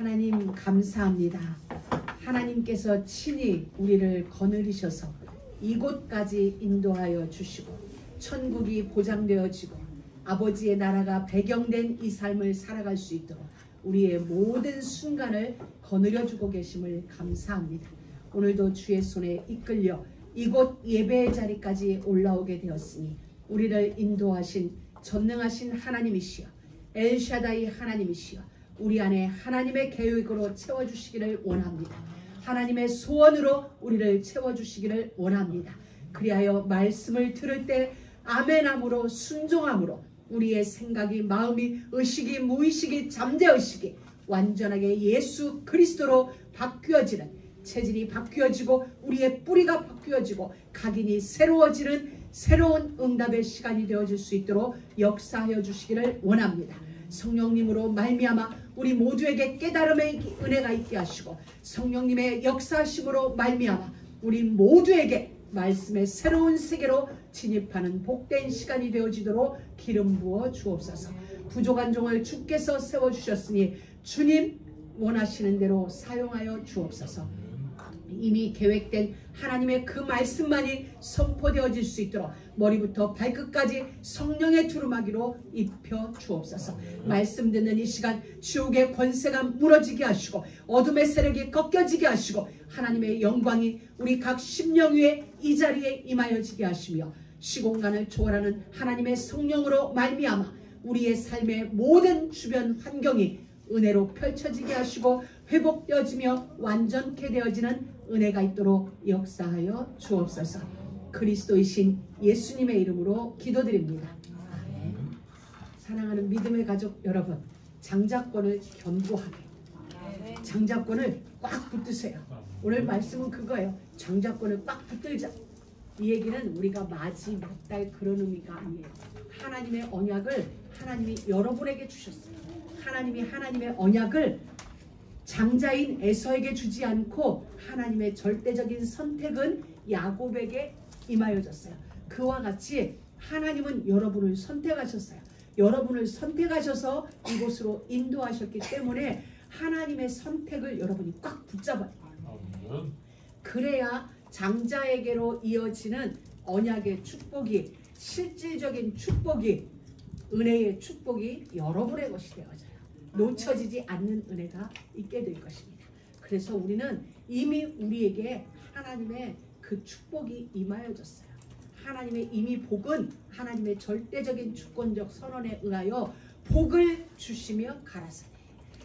하나님 감사합니다. 하나님께서 친히 우리를 거느리셔서 이곳까지 인도하여 주시고 천국이 보장되어지고 아버지의 나라가 배경된 이 삶을 살아갈 수 있도록 우리의 모든 순간을 거느려주고 계심을 감사합니다. 오늘도 주의 손에 이끌려 이곳 예배의 자리까지 올라오게 되었으니 우리를 인도하신 전능하신 하나님이시여 엘샤다이 하나님이시여 우리 안에 하나님의 계획으로 채워주시기를 원합니다. 하나님의 소원으로 우리를 채워주시기를 원합니다. 그리하여 말씀을 들을 때 아멘함으로 순종함으로 우리의 생각이 마음이 의식이 무의식이 잠재의식이 완전하게 예수 그리스도로 바뀌어지는 체질이 바뀌어지고 우리의 뿌리가 바뀌어지고 각인이 새로워지는 새로운 응답의 시간이 되어질 수 있도록 역사하여 주시기를 원합니다. 성령님으로 말미암아 우리 모두에게 깨달음의 은혜가 있게 하시고 성령님의 역사하심으로 말미암아 우리 모두에게 말씀의 새로운 세계로 진입하는 복된 시간이 되어지도록 기름 부어 주옵소서. 부족한 종을 주께서 세워주셨으니 주님 원하시는 대로 사용하여 주옵소서. 이미 계획된 하나님의 그 말씀만이 선포되어질 수 있도록 머리부터 발끝까지 성령의 두루마기로 입혀 주옵소서. 말씀 듣는 이 시간 지옥의 권세가 무너지게 하시고 어둠의 세력이 꺾여지게 하시고 하나님의 영광이 우리 각 심령 위에 이 자리에 임하여지게 하시며 시공간을 초월하는 하나님의 성령으로 말미암아 우리의 삶의 모든 주변 환경이 은혜로 펼쳐지게 하시고 회복되어지며 완전케 되어지는 은혜가 있도록 역사하여 주옵소서. 그리스도이신 예수님의 이름으로 기도드립니다. 아멘. 사랑하는 믿음의 가족 여러분, 장자권을 견고하게, 장자권을 꽉 붙드세요. 오늘 말씀은 그거예요. 장자권을 꽉 붙들자. 이 얘기는 우리가 맞이 맞달 그런 의미가 아니에요. 하나님의 언약을 하나님이 여러분에게 주셨어요. 하나님이 하나님의 언약을 장자인 에서에게 주지 않고 하나님의 절대적인 선택은 야곱에게 임하여졌어요. 그와 같이 하나님은 여러분을 선택하셨어요. 여러분을 선택하셔서 이곳으로 인도하셨기 때문에 하나님의 선택을 여러분이 꽉 붙잡아요. 그래야 장자에게로 이어지는 언약의 축복이, 실질적인 축복이, 은혜의 축복이 여러분의 것이 되어져요. 놓쳐지지 않는 은혜가 있게 될 것입니다. 그래서 우리는 이미 우리에게 하나님의 그 축복이 임하여졌어요. 하나님의 이미 복은 하나님의 절대적인 주권적 선언에 의하여 복을 주시며 가라사대.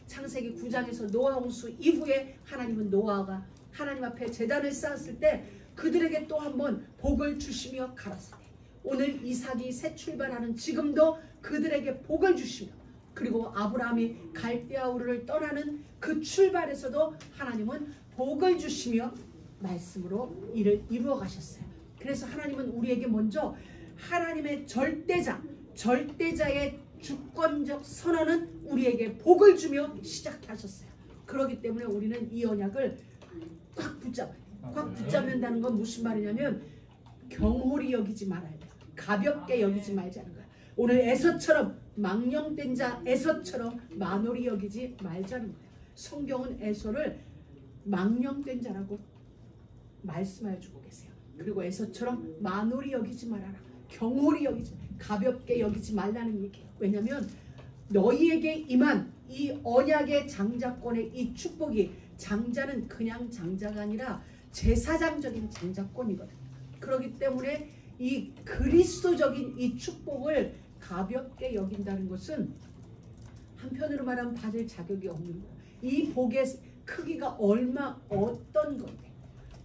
창세기 9장에서 노아 홍수 이후에 하나님은 노아가 하나님 앞에 제단을 쌓았을 때 그들에게 또 한 번 복을 주시며 가라사대. 오늘 이삭이 새 출발하는 지금도 그들에게 복을 주시며, 그리고 아브라함이 갈대아 우르를 떠나는 그 출발에서도 하나님은 복을 주시며 말씀으로 이를 이루어 가셨어요. 그래서 하나님은 우리에게 먼저 하나님의 절대자의 주권적 선언은 우리에게 복을 주며 시작해 하셨어요. 그렇기 때문에 우리는 이 언약을 꽉 붙잡아야 돼요. 꽉 붙잡는다는 건 무슨 말이냐면 경홀히 여기지 말아야 돼요. 가볍게 여기지 말자는 거예요. 오늘 에서처럼 망령된 자 에서처럼 만홀히 여기지 말자는 거예요. 성경은 에서를 망령된 자라고 말씀하여 주고 계세요. 그리고 에서처럼 만홀히 여기지 말아라. 경홀히 여기지, 가볍게 여기지 말라는 얘기예요. 왜냐하면 너희에게 임한 이 언약의 장자권의 이 축복이, 장자는 그냥 장자가 아니라 제사장적인 장자권이거든요. 그렇기 때문에 이 그리스도적인 이 축복을 가볍게 여긴다는 것은 한편으로 말하면 받을 자격이 없는 거예요. 이 복의 크기가 어떤 건데,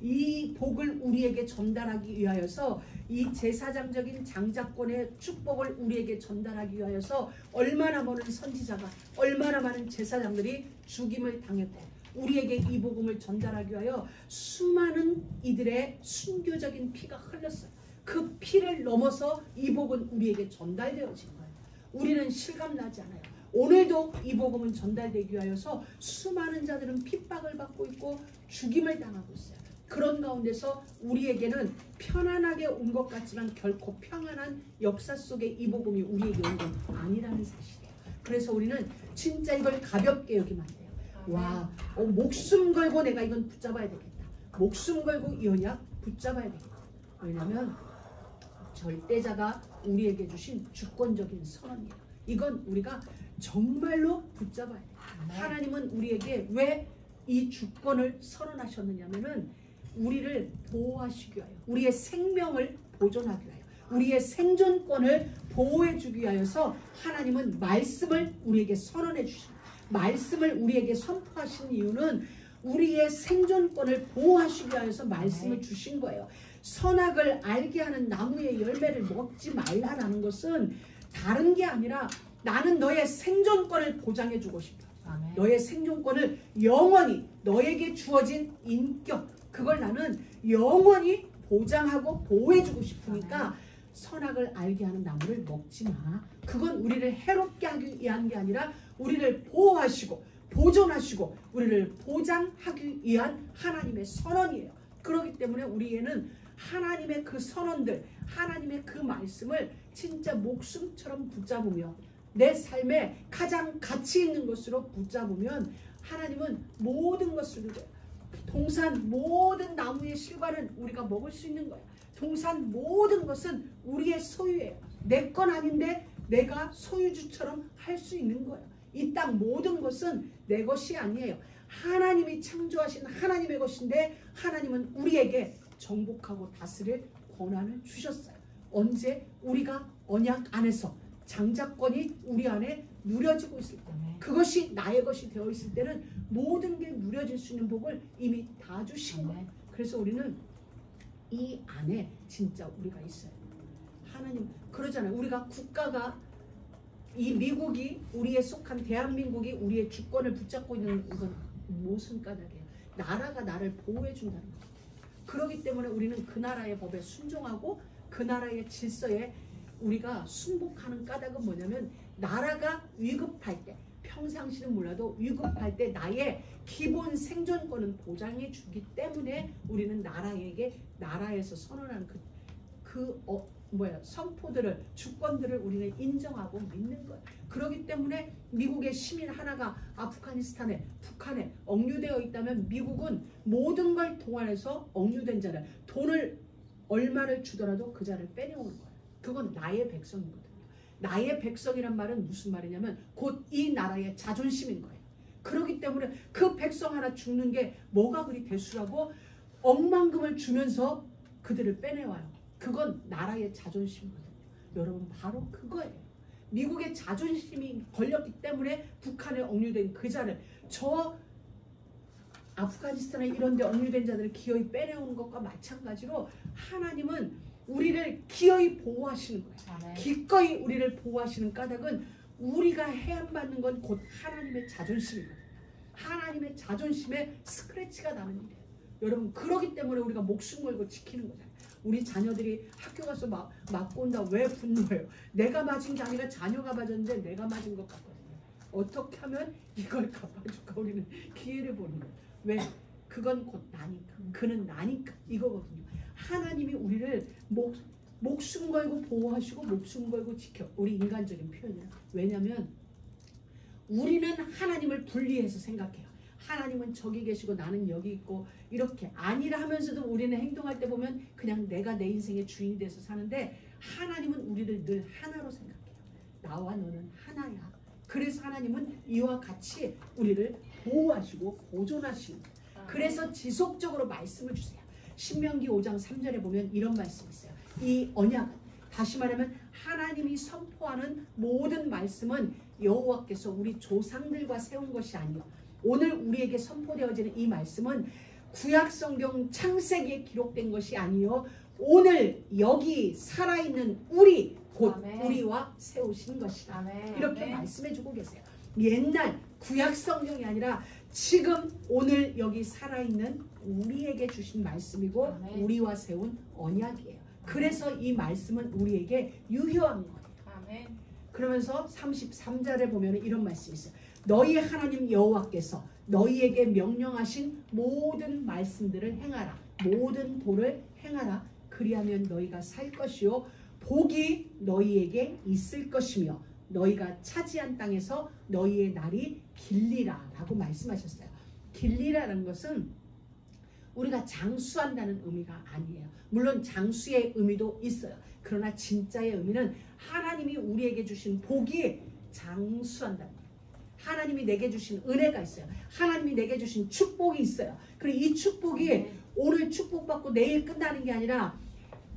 이 복을 우리에게 전달하기 위하여서, 이 제사장적인 장자권의 축복을 우리에게 전달하기 위하여서 얼마나 많은 선지자가, 얼마나 많은 제사장들이 죽임을 당했고, 우리에게 이 복음을 전달하기 위하여 수많은 이들의 순교적인 피가 흘렀어요. 그 피를 넘어서 이 복은 우리에게 전달되어진 거예요. 우리는 실감나지 않아요. 오늘도 이 복음은 전달되기 위하여서 수많은 자들은 핍박을 받고 있고 죽임을 당하고 있어요. 그런 가운데서 우리에게는 편안하게 온 것 같지만 결코 평안한 역사 속에 이 복음이 우리에게 온 건 아니라는 사실이에요. 그래서 우리는 진짜 이걸 가볍게 여기면 안 돼요. 와, 목숨 걸고 내가 이건 붙잡아야 되겠다. 목숨 걸고 이 언약 붙잡아야 되겠다. 왜냐하면 절대자가 우리에게 주신 주권적인 선언이에요. 이건 우리가 정말로 붙잡아야 돼요. 하나님은 우리에게 왜 이 주권을 선언하셨느냐면은 우리를 보호하시기 위하여, 우리의 생명을 보존하기 위하여, 우리의 생존권을 보호해 주기 위하여서 하나님은 말씀을 우리에게 선언해 주십니다. 말씀을 우리에게 선포하신 이유는 우리의 생존권을 보호하시기 위하여서 말씀을 주신 거예요. 선악을 알게 하는 나무의 열매를 먹지 말라라는 것은 다른 게 아니라 나는 너의 생존권을 보장해 주고 싶다. 너의 생존권을 영원히 너에게 주어진 인격, 그걸 나는 영원히 보장하고 보호해 주고 싶으니까 선악을 알게 하는 나무를 먹지 마. 그건 우리를 해롭게 하기 위한 게 아니라 우리를 보호하시고 보존하시고 우리를 보장하기 위한 하나님의 선언이에요. 그렇기 때문에 우리에는 하나님의 그 선언들, 하나님의 그 말씀을 진짜 목숨처럼 붙잡으며 내 삶에 가장 가치 있는 것으로 붙잡으면 하나님은 모든 것을 주세요. 동산 모든 나무의 실과는 우리가 먹을 수 있는 거예요. 동산 모든 것은 우리의 소유예요. 내 건 아닌데 내가 소유주처럼 할 수 있는 거예요. 이 땅 모든 것은 내 것이 아니에요. 하나님이 창조하신 하나님의 것인데 하나님은 우리에게 정복하고 다스릴 권한을 주셨어요. 언제? 우리가 언약 안에서 장자권이 우리 안에 누려지고 있을 때, 그것이 나의 것이 되어 있을 때는 모든 게 누려질 수 있는 복을 이미 다 주신 거예요. 그래서 우리는 이 안에 진짜 우리가 있어요. 하나님 그러잖아요. 우리가 국가가 이 미국이 우리에 속한 대한민국이 우리의 주권을 붙잡고 있는 이건 무슨 까닭이에요? 나라가 나를 보호해 준다는 거예요. 그렇기 때문에 우리는 그 나라의 법에 순종하고 그 나라의 질서에 우리가 순복하는 까닭은 뭐냐면 나라가 위급할 때, 평상시는 몰라도 위급할 때 나의 기본 생존권은 보장해 주기 때문에 우리는 나라에서 선언하는 선포들을, 주권들을 우리는 인정하고 믿는 거예요. 그렇기 때문에 미국의 시민 하나가 아프가니스탄에, 북한에 억류되어 있다면 미국은 모든 걸 동원해서 억류된 자를, 돈을 얼마를 주더라도 그 자를 빼내오는 거예요. 그건 나의 백성이거든요. 나의 백성이란 말은 무슨 말이냐면 곧 이 나라의 자존심인 거예요. 그렇기 때문에 그 백성 하나 죽는 게 뭐가 그리 대수라고 억만금을 주면서 그들을 빼내와요. 그건 나라의 자존심이거든요. 여러분 바로 그거예요. 미국의 자존심이 걸렸기 때문에 북한에 억류된 그 자를, 저 아프가니스탄에 이런 데 억류된 자들을 기어이 빼내오는 것과 마찬가지로 하나님은 우리를 기어이 보호하시는 거예요. 기꺼이 우리를 보호하시는 까닭은 우리가 해안받는 건 곧 하나님의 자존심이거든요. 하나님의 자존심에 스크래치가 나는 일이에요. 여러분 그러기 때문에 우리가 목숨 걸고 지키는 거잖아요. 우리 자녀들이 학교 가서 맞고 온다. 왜 분노해요? 내가 맞은 게 아니라 자녀가 맞았는데 내가 맞은 것 같거든요. 어떻게 하면 이걸 갚아줄까? 우리는 기회를 보는 거예요. 왜? 그건 곧 나니까. 그는 나니까. 이거거든요. 하나님이 우리를 목숨 걸고 보호하시고 목숨 걸고 지켜. 우리 인간적인 표현이에요. 왜냐하면 우리는 하나님을 분리해서 생각해요. 하나님은 저기 계시고 나는 여기 있고 이렇게 아니라 하면서도 우리는 행동할 때 보면 그냥 내가 내 인생의 주인이 돼서 사는데 하나님은 우리를 늘 하나로 생각해요. 나와 너는 하나야. 그래서 하나님은 이와 같이 우리를 보호하시고 보존하시고 그래서 지속적으로 말씀을 주세요. 신명기 5장 3절에 보면 이런 말씀이 있어요. 이 언약은 다시 말하면 하나님이 선포하는 모든 말씀은 여호와께서 우리 조상들과 세운 것이 아니요 오늘 우리에게 선포되어지는 이 말씀은 구약성경 창세기에 기록된 것이 아니요 오늘 여기 살아있는 우리 곧 아멘. 우리와 세우신 것이다. 아멘. 이렇게 아멘. 말씀해주고 계세요. 옛날 구약성경이 아니라 지금 오늘 여기 살아있는 우리에게 주신 말씀이고 아멘. 우리와 세운 언약이에요. 그래서 이 말씀은 우리에게 유효한 거예요. 아멘. 그러면서 33절에 보면 이런 말씀이 있어요. 너희 하나님 여호와께서 너희에게 명령하신 모든 말씀들을 행하라. 모든 도를 행하라. 그리하면 너희가 살 것이요 복이 너희에게 있을 것이며 너희가 차지한 땅에서 너희의 날이 길리라 라고 말씀하셨어요. 길리라는 것은 우리가 장수한다는 의미가 아니에요. 물론 장수의 의미도 있어요. 그러나 진짜의 의미는 하나님이 우리에게 주신 복이 장수한다는 거예요. 하나님이 내게 주신 은혜가 있어요. 하나님이 내게 주신 축복이 있어요. 그리고 이 축복이 오늘 축복받고 내일 끝나는 게 아니라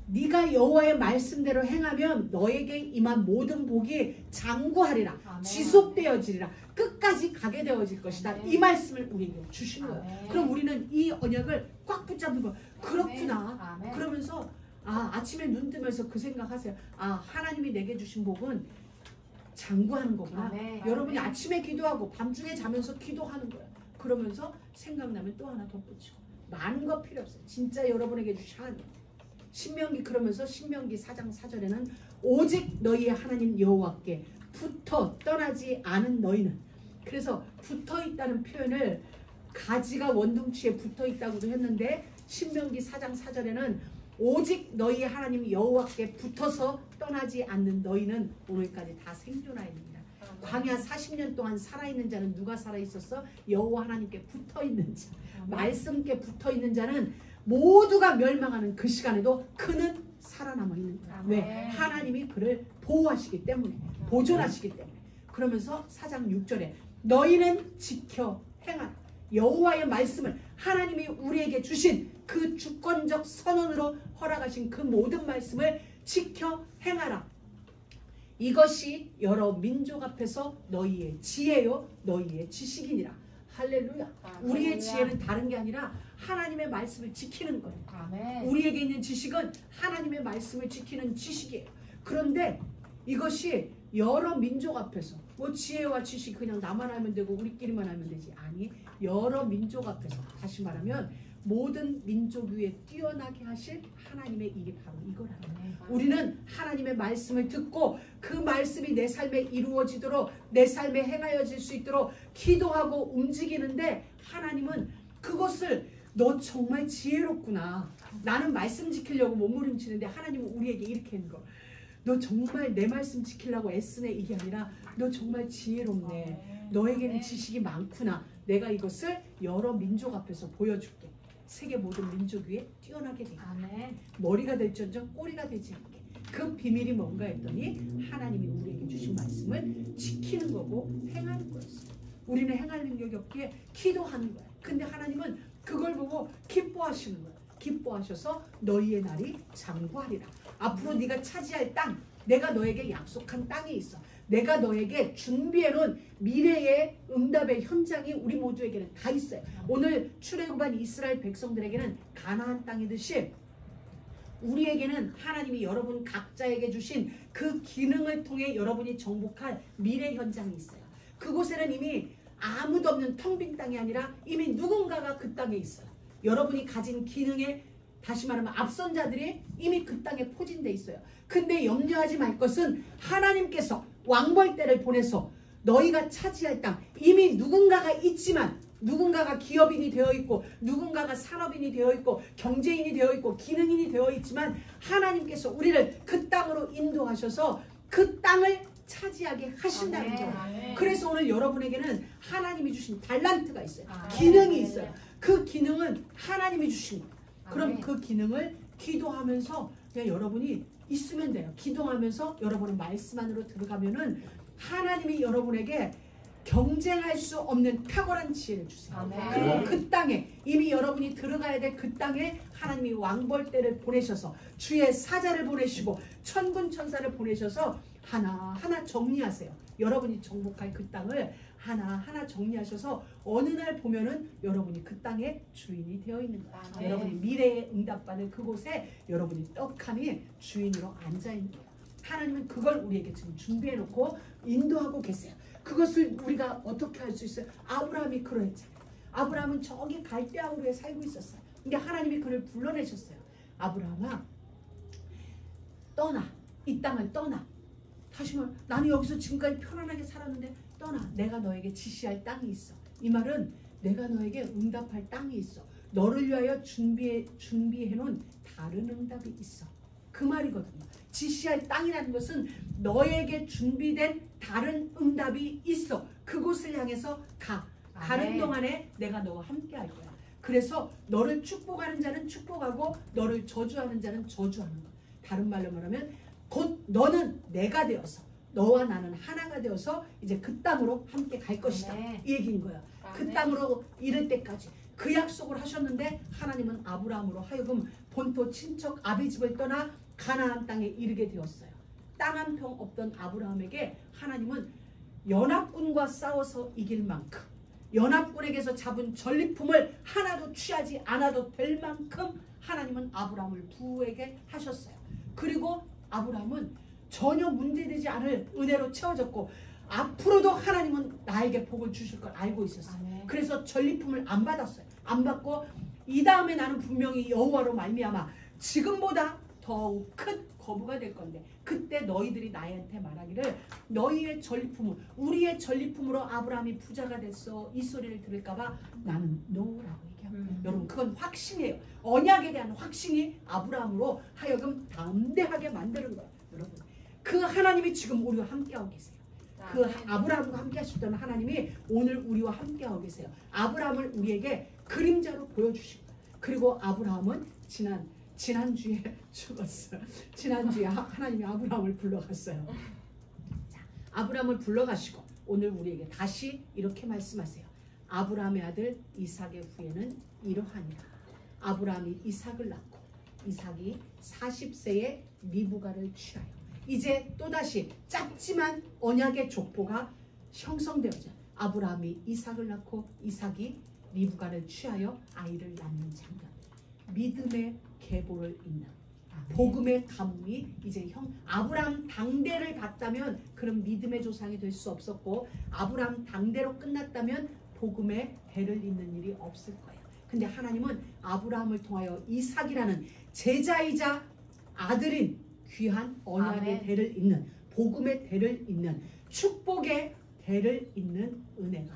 네가 여호와의 말씀대로 행하면 너에게 임한 모든 복이 장구하리라. 아멘. 지속되어지리라. 끝까지 가게 되어질 것이다. 아멘. 이 말씀을 우리에게 주신 거예요. 아멘. 그럼 우리는 이 언약을 꽉 붙잡는 거예요. 그렇구나. 아멘. 그러면서 아침에 눈 뜨면서 그 생각하세요. 하나님이 내게 주신 복은 장구하는 거구나. 아멘. 여러분이 아멘. 아침에 기도하고 밤중에 자면서 기도하는 거예요. 그러면서 생각나면 또 하나 덧붙이고. 많은 거 필요 없어요. 진짜 여러분에게 주신 하나님. 신명기 그러면서 신명기 4장 4절에는 오직 너희의 하나님 여호와께 붙어 떠나지 않은 너희는, 그래서 붙어 있다는 표현을 가지가 원둥치에 붙어 있다고도 했는데 신명기 4장 4절에는 오직 너희 하나님 여호와께 붙어서 떠나지 않는 너희는 오늘까지 다 생존하였느니라. 광야 40년 동안 살아있는 자는 누가 살아있었어? 여호와 하나님께 붙어있는 자, 말씀께 붙어있는 자는 모두가 멸망하는 그 시간에도 그는 살아남아 있는 거야. 왜? 하나님이 그를 보호하시기 때문에, 보존하시기 때문에. 그러면서 4장 6절에 너희는 지켜 행하라. 여호와의 말씀을, 하나님이 우리에게 주신 그 주권적 선언으로 허락하신 그 모든 말씀을 지켜 행하라. 이것이 여러 민족 앞에서 너희의 지혜요 너희의 지식이니라. 할렐루야. 우리의 지혜는 다른 게 아니라 하나님의 말씀을 지키는 거예요. 아멘. 우리에게 있는 지식은 하나님의 말씀을 지키는 지식이에요. 그런데 이것이 여러 민족 앞에서 뭐 지혜와 지식 그냥 나만 알면 되고 우리끼리만 알면 되지. 아니, 여러 민족 앞에서, 다시 말하면 모든 민족 위에 뛰어나게 하실 하나님의 일이 바로 이거라는 거예요. 우리는 하나님의 말씀을 듣고 그 말씀이 내 삶에 이루어지도록, 내 삶에 행하여질 수 있도록 기도하고 움직이는데, 하나님은 그것을 너 정말 지혜롭구나. 나는 말씀 지키려고 몸부림치는데 하나님은 우리에게 이렇게 하는 거. 너 정말 내 말씀 지키려고 애쓰네. 이게 아니라 너 정말 지혜롭네. 너에게는 지식이 많구나. 내가 이것을 여러 민족 앞에서 보여줄게. 세계 모든 민족 위에 뛰어나게 되게. 아멘. 머리가 될지언정 꼬리가 되지 않게. 그 비밀이 뭔가 했더니 하나님이 우리에게 주신 말씀을 지키는 거고 행하는 거였어요. 우리는 행할 능력이 없기에 기도하는 거야. 근데 하나님은 그걸 보고 기뻐하시는 거야. 기뻐하셔서 너희의 날이 장구하리라. 앞으로 네가 차지할 땅, 내가 너에게 약속한 땅이 있어. 내가 너에게 준비해놓은 미래의 응답의 현장이 우리 모두에게는 다 있어요. 오늘 출애굽한 이스라엘 백성들에게는 가나안 땅이듯이 우리에게는 하나님이 여러분 각자에게 주신 그 기능을 통해 여러분이 정복할 미래 현장이 있어요. 그곳에는 이미 아무도 없는 텅 빈 땅이 아니라 이미 누군가가 그 땅에 있어요. 여러분이 가진 기능에, 다시 말하면 앞선 자들이 이미 그 땅에 포진돼 있어요. 근데 염려하지 말 것은 하나님께서 왕벌떼를 보내서 너희가 차지할 땅, 이미 누군가가 있지만, 누군가가 기업인이 되어 있고 누군가가 산업인이 되어 있고 경제인이 되어 있고 기능인이 되어 있지만 하나님께서 우리를 그 땅으로 인도하셔서 그 땅을 차지하게 하신다는 거예요. 그래서 오늘 여러분에게는 하나님이 주신 달란트가 있어요. 기능이 있어요. 그 기능은 하나님이 주신 거예요. 그럼 그 기능을 기도하면서 그냥 여러분이 있으면 돼요. 기도하면서 여러분은 말씀 안으로 들어가면은 하나님이 여러분에게 경쟁할 수 없는 탁월한 지혜를 주세요. 그리고 그 땅에, 이미 여러분이 들어가야 될 그 땅에 하나님이 왕벌떼를 보내셔서 주의 사자를 보내시고 천군 천사를 보내셔서 하나하나 정리하세요. 여러분이 정복할 그 땅을 하나하나 정리하셔서 어느 날 보면은 여러분이 그 땅의 주인이 되어 있는 거예요. 여러분이 미래에 응답받을 그곳에 여러분이 떡하니 주인으로 앉아 있는 거예요. 하나님은 그걸 우리에게 지금 준비해 놓고 인도하고 계세요. 그것을 우리가 어떻게 할 수 있어요? 아브라함이 그러했잖아요. 아브라함은 저기 갈대아우르에 살고 있었어요. 근데 하나님이 그를 불러내셨어요. 아브라함아, 떠나. 이 땅을 떠나. 다시 말해, 나는 여기서 지금까지 편안하게 살았는데 떠나. 내가 너에게 지시할 땅이 있어. 이 말은 내가 너에게 응답할 땅이 있어. 너를 위하여 준비해 놓은 다른 응답이 있어. 그 말이거든요. 지시할 땅이라는 것은 너에게 준비된 다른 응답이 있어. 그곳을 향해서 가. 가는 동안에 내가 너와 함께 할 거야. 그래서 너를 축복하는 자는 축복하고 너를 저주하는 자는 저주하는 거야. 다른 말로 말하면 곧 너는 내가 되어서 너와 나는 하나가 되어서 이제 그 땅으로 함께 갈 것이다. 이 얘기인 거야. 그 땅으로 이를 때까지 그 약속을 하셨는데 하나님은 아브라함으로 하여금 본토 친척 아비집을 떠나 가나안 땅에 이르게 되었어요. 땅 한 평 없던 아브라함에게 하나님은 연합군과 싸워서 이길 만큼 연합군에게서 잡은 전리품을 하나도 취하지 않아도 될 만큼 하나님은 아브라함을 부에게 하셨어요. 그리고 아브라함은 전혀 문제되지 않을 은혜로 채워졌고 앞으로도 하나님은 나에게 복을 주실 걸 알고 있었어요. 그래서 전리품을 안 받았어요. 안 받고 이 다음에 나는 분명히 여호와로 말미암아 지금보다 더욱 큰 거부가 될 건데 그때 너희들이 나한테 말하기를 너희의 전리품은 우리의 전리품으로 아브라함이 부자가 됐어. 이 소리를 들을까봐 나는 노라고 얘기합니다. 여러분 그건 확신이에요. 언약에 대한 확신이 아브라함으로 하여금 담대하게 만드는 거예요. 여러분 그 하나님이 지금 우리와 함께하고 계세요. 그 아브라함과 함께 하셨던 하나님이 오늘 우리와 함께하고 계세요. 아브라함을 우리에게 그림자로 보여주시고 그리고 아브라함은 지난주에 죽었어요. 지난주에 하나님이 아브라함을 불러갔어요. 자, 아브라함을 불러가시고 오늘 우리에게 다시 이렇게 말씀하세요. 아브라함의 아들 이삭의 후예는 이러하니라. 아브라함이 이삭을 낳고 이삭이 40세에 리브가를 취하여 이제 또다시 짧지만 언약의 족보가 형성되어져 아브라함이 이삭을 낳고 이삭이 리브가를 취하여 아이를 낳는 장면. 믿음의 계보를 잇는 복음의 가뭄이 이제 아브라함 당대를 봤다면 그런 믿음의 조상이 될 수 없었고 아브라함 당대로 끝났다면 복음의 대를 잇는 일이 없을 거예요. 근데 하나님은 아브라함을 통하여 이삭이라는 제자이자 아들인 귀한 언약의 대를 잇는 복음의 대를 잇는 축복의 대를 잇는 은혜가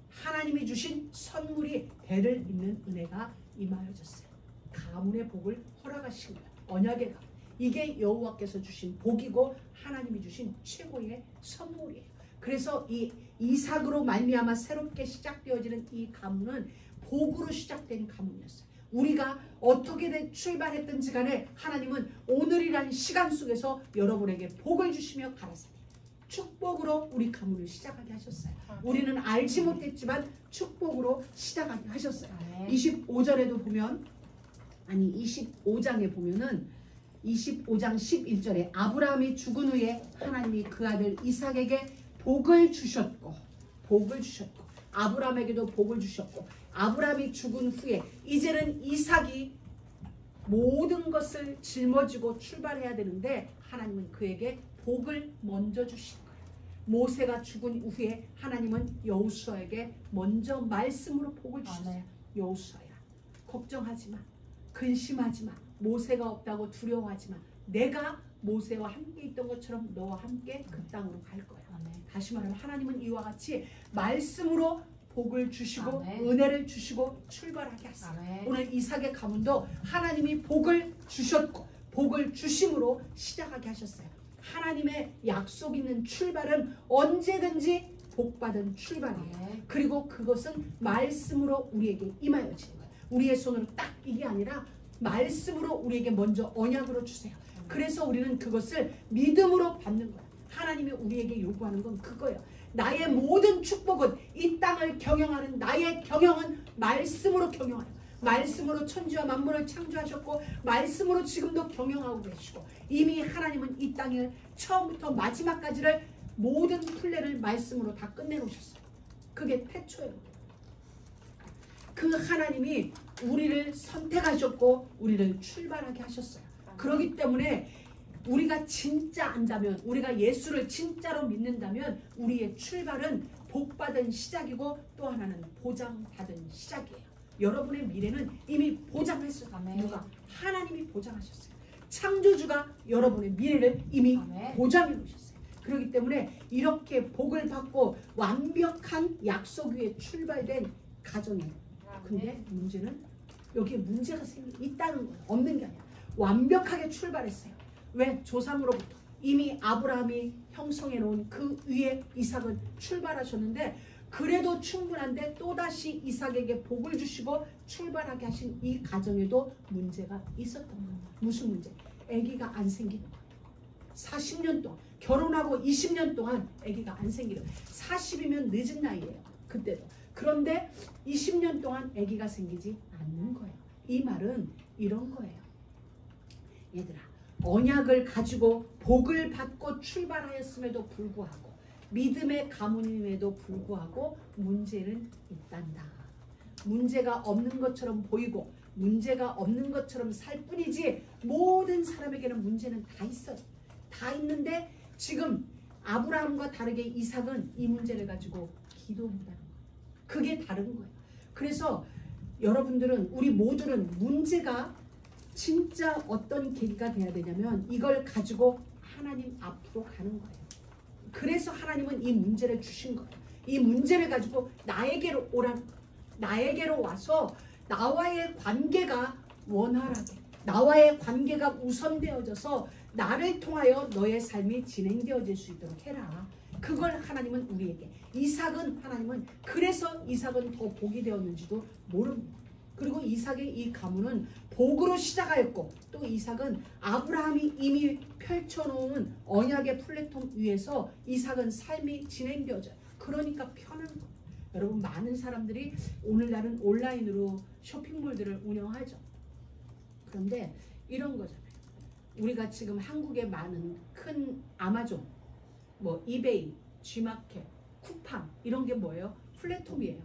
하나님이 주신 선물이 대를 잇는 은혜가 임하여졌어요. 가문의 복을 허락하신 거예요. 언약의 가문. 이게 여호와께서 주신 복이고 하나님이 주신 최고의 선물이에요. 그래서 이 이삭으로 말미암아 새롭게 시작되어지는 이 가문은 복으로 시작된 가문이었어요. 우리가 어떻게 출발했든지 간에 하나님은 오늘이라는 시간 속에서 여러분에게 복을 주시며 가라사대 축복으로 우리 가문을 시작하게 하셨어요. 우리는 알지 못했지만 축복으로 시작하게 하셨어요. 25절에도 보면 25장에 보면은 25장 11절에 아브라함이 죽은 후에 하나님이 그 아들 이삭에게 복을 주셨고 아브라함에게도 복을 주셨고 아브라함이 죽은 후에 이제는 이삭이 모든 것을 짊어지고 출발해야 되는데 하나님은 그에게 복을 먼저 주신 거예요. 모세가 죽은 후에 하나님은 여호수아에게 먼저 말씀으로 복을 주셨어요. 여호수아야 걱정하지 마. 근심하지 마. 모세가 없다고 두려워하지 마. 내가 모세와 함께 있던 것처럼 너와 함께 그 땅으로 갈 거야. 다시 말하면 하나님은 이와 같이 말씀으로 복을 주시고 은혜를 주시고 출발하게 하세요. 오늘 이삭의 가문도 하나님이 복을 주셨고 복을 주심으로 시작하게 하셨어요. 하나님의 약속 있는 출발은 언제든지 복받은 출발이에요. 그리고 그것은 말씀으로 우리에게 임하여지는 거예요. 우리의 손으로 딱 이게 아니라 말씀으로 우리에게 먼저 언약으로 주세요. 그래서 우리는 그것을 믿음으로 받는 거예요. 하나님이 우리에게 요구하는 건 그거예요. 나의 모든 축복은 이 땅을 경영하는 나의 경영은 말씀으로 경영하는 말씀으로 천지와 만물을 창조하셨고 말씀으로 지금도 경영하고 계시고 이미 하나님은 이 땅을 처음부터 마지막까지를 모든 플랜을 말씀으로 다 끝내놓으셨어요. 그게 태초예요. 그 하나님이 우리를 선택하셨고 우리를 출발하게 하셨어요. 그렇기 때문에 우리가 진짜 안다면 우리가 예수를 진짜로 믿는다면 우리의 출발은 복받은 시작이고 또 하나는 보장받은 시작이에요. 여러분의 미래는 이미 보장했어요. 누가? 하나님이 보장하셨어요. 창조주가 여러분의 미래를 이미 보장해 놓으셨어요. 그렇기 때문에 이렇게 복을 받고 완벽한 약속 위에 출발된 가정이에요. 근데 문제는 여기에 문제가 있다는 거예요. 없는 게 아니라 완벽하게 출발했어요. 왜? 조상으로부터 이미 아브라함이 형성해 놓은 그 위에 이삭은 출발하셨는데 그래도 충분한데 또다시 이삭에게 복을 주시고 출발하게 하신 이 가정에도 문제가 있었던 거예요. 무슨 문제? 아기가 안 생기는 거예요. 40년 동안 결혼하고 20년 동안 아기가 안 생기는 거예요. 40이면 늦은 나이예요. 그때도. 그런데 20년 동안 아기가 생기지 않는 거예요. 이 말은 이런 거예요. 얘들아, 언약을 가지고 복을 받고 출발하였음에도 불구하고 믿음의 가문임에도 불구하고 문제는 있단다. 문제가 없는 것처럼 보이고 문제가 없는 것처럼 살 뿐이지 모든 사람에게는 문제는 다 있어요. 다 있는데 지금 아브라함과 다르게 이삭은 이 문제를 가지고 기도한다는 거예요. 그게 다른 거예요. 그래서 여러분들은 우리 모두는 문제가 진짜 어떤 계기가 돼야 되냐면 이걸 가지고 하나님 앞으로 가는 거예요. 그래서 하나님은 이 문제를 주신 거예요. 이 문제를 가지고 나에게로 오라. 나에게로 와서 나와의 관계가 원활하게 나와의 관계가 우선되어져서 나를 통하여 너의 삶이 진행되어질 수 있도록 해라. 그걸 하나님은 우리에게 이삭은 하나님은 그래서 이삭은 더 복이 되었는지도 모릅니다. 그리고 이삭의 이 가문은 복으로 시작하였고 또 이삭은 아브라함이 이미 펼쳐놓은 언약의 플랫폼 위에서 이삭은 삶이 진행되어져요. 그러니까 편한 거예요. 여러분 많은 사람들이 오늘날은 온라인으로 쇼핑몰들을 운영하죠. 그런데 이런 거잖아요. 우리가 지금 한국에 많은 큰 아마존, 뭐 이베이, G마켓, 쿠팡 이런 게 뭐예요? 플랫폼이에요.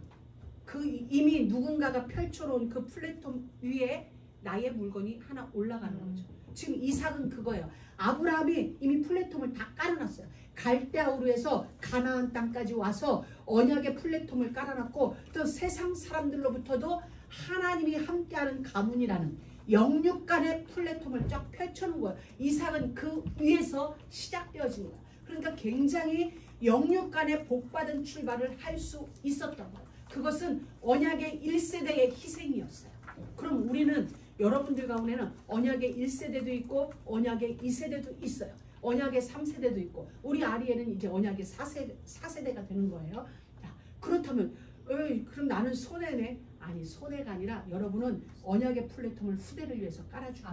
그 이미 누군가가 펼쳐놓은 그 플랫폼 위에 나의 물건이 하나 올라가는 거죠. 지금 이삭은 그거예요. 아브라함이 이미 플랫폼을 다 깔아놨어요. 갈대아우르에서 가나안 땅까지 와서 언약의 플랫폼을 깔아놨고 또 세상 사람들로부터도 하나님이 함께하는 가문이라는 영육간의 플랫폼을 쫙 펼쳐놓은 거예요. 이삭은 그 위에서 시작되어진 거예요. 그러니까 굉장히 영육간의 복받은 출발을 할 수 있었던 거예요. 그것은 언약의 1세대의 희생이었어요. 그럼 우리는 여러분들 가운데는 언약의 1세대도 있고 언약의 2세대도 있어요. 언약의 3세대도 있고 우리 아리에는 이제 언약의 4세대가 되는 거예요. 자, 그렇다면 그럼 나는 손해네? 아니 손해가 아니라 여러분은 언약의 플랫폼을 후대를 위해서 깔아주고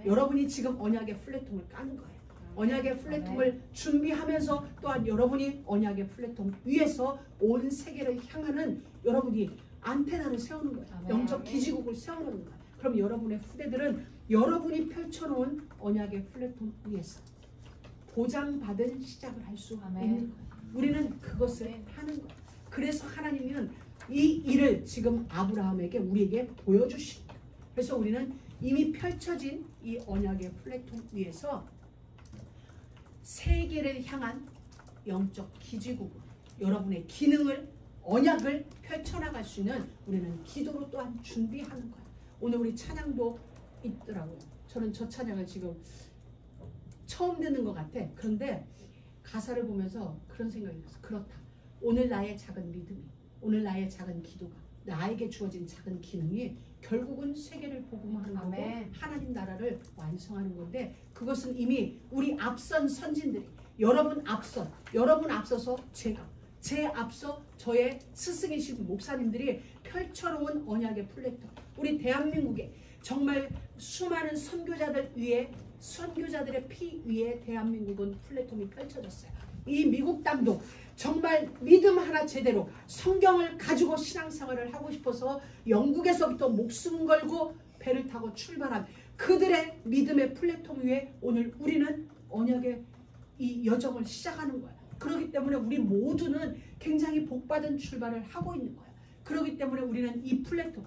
여러분이 지금 언약의 플랫폼을 까는 거예요. 언약의 플랫폼을 준비하면서 또한 여러분이 언약의 플랫폼 위에서 온 세계를 향하는 여러분이 안테나를 세우는 거예요. 영적 기지국을 세우는 거예요. 그럼 여러분의 후대들은 여러분이 펼쳐놓은 언약의 플랫폼 위에서 보장받은 시작을 할 수 있는 거예요. 우리는 그것을 하는 거예요. 그래서 하나님은 이 일을 지금 아브라함에게 우리에게 보여주십니다. 그래서 우리는 이미 펼쳐진 이 언약의 플랫폼 위에서 세계를 향한 영적 기지국으로 여러분의 기능을 언약을 펼쳐나갈 수 있는 우리는 기도로 또한 준비하는 거예요. 오늘 우리 찬양도 있더라고요. 저는 저 찬양을 지금 처음 듣는 것 같아. 그런데 가사를 보면서 그런 생각이 들었어요. 그렇다. 오늘 나의 작은 믿음이 오늘 나의 작은 기도가 나에게 주어진 작은 기능이 결국은 세계를 복음하는 거고 하나님 나라를 완성하는 건데 그것은 이미 우리 앞선 선진들이 여러분 앞서서 제 앞서 저의 스승이신 목사님들이 펼쳐놓은 언약의 플랫폼 우리 대한민국에 정말 수많은 선교자들 위에 선교자들의 피 위에 대한민국은 플랫폼이 펼쳐졌어요. 이 미국 땅도 정말 믿음 하나 제대로 성경을 가지고 신앙생활을 하고 싶어서 영국에서부터 목숨 걸고 배를 타고 출발한 그들의 믿음의 플랫폼 위에 오늘 우리는 언약의 이 여정을 시작하는 거예요. 그렇기 때문에 우리 모두는 굉장히 복받은 출발을 하고 있는 거예요. 그렇기 때문에 우리는 이 플랫폼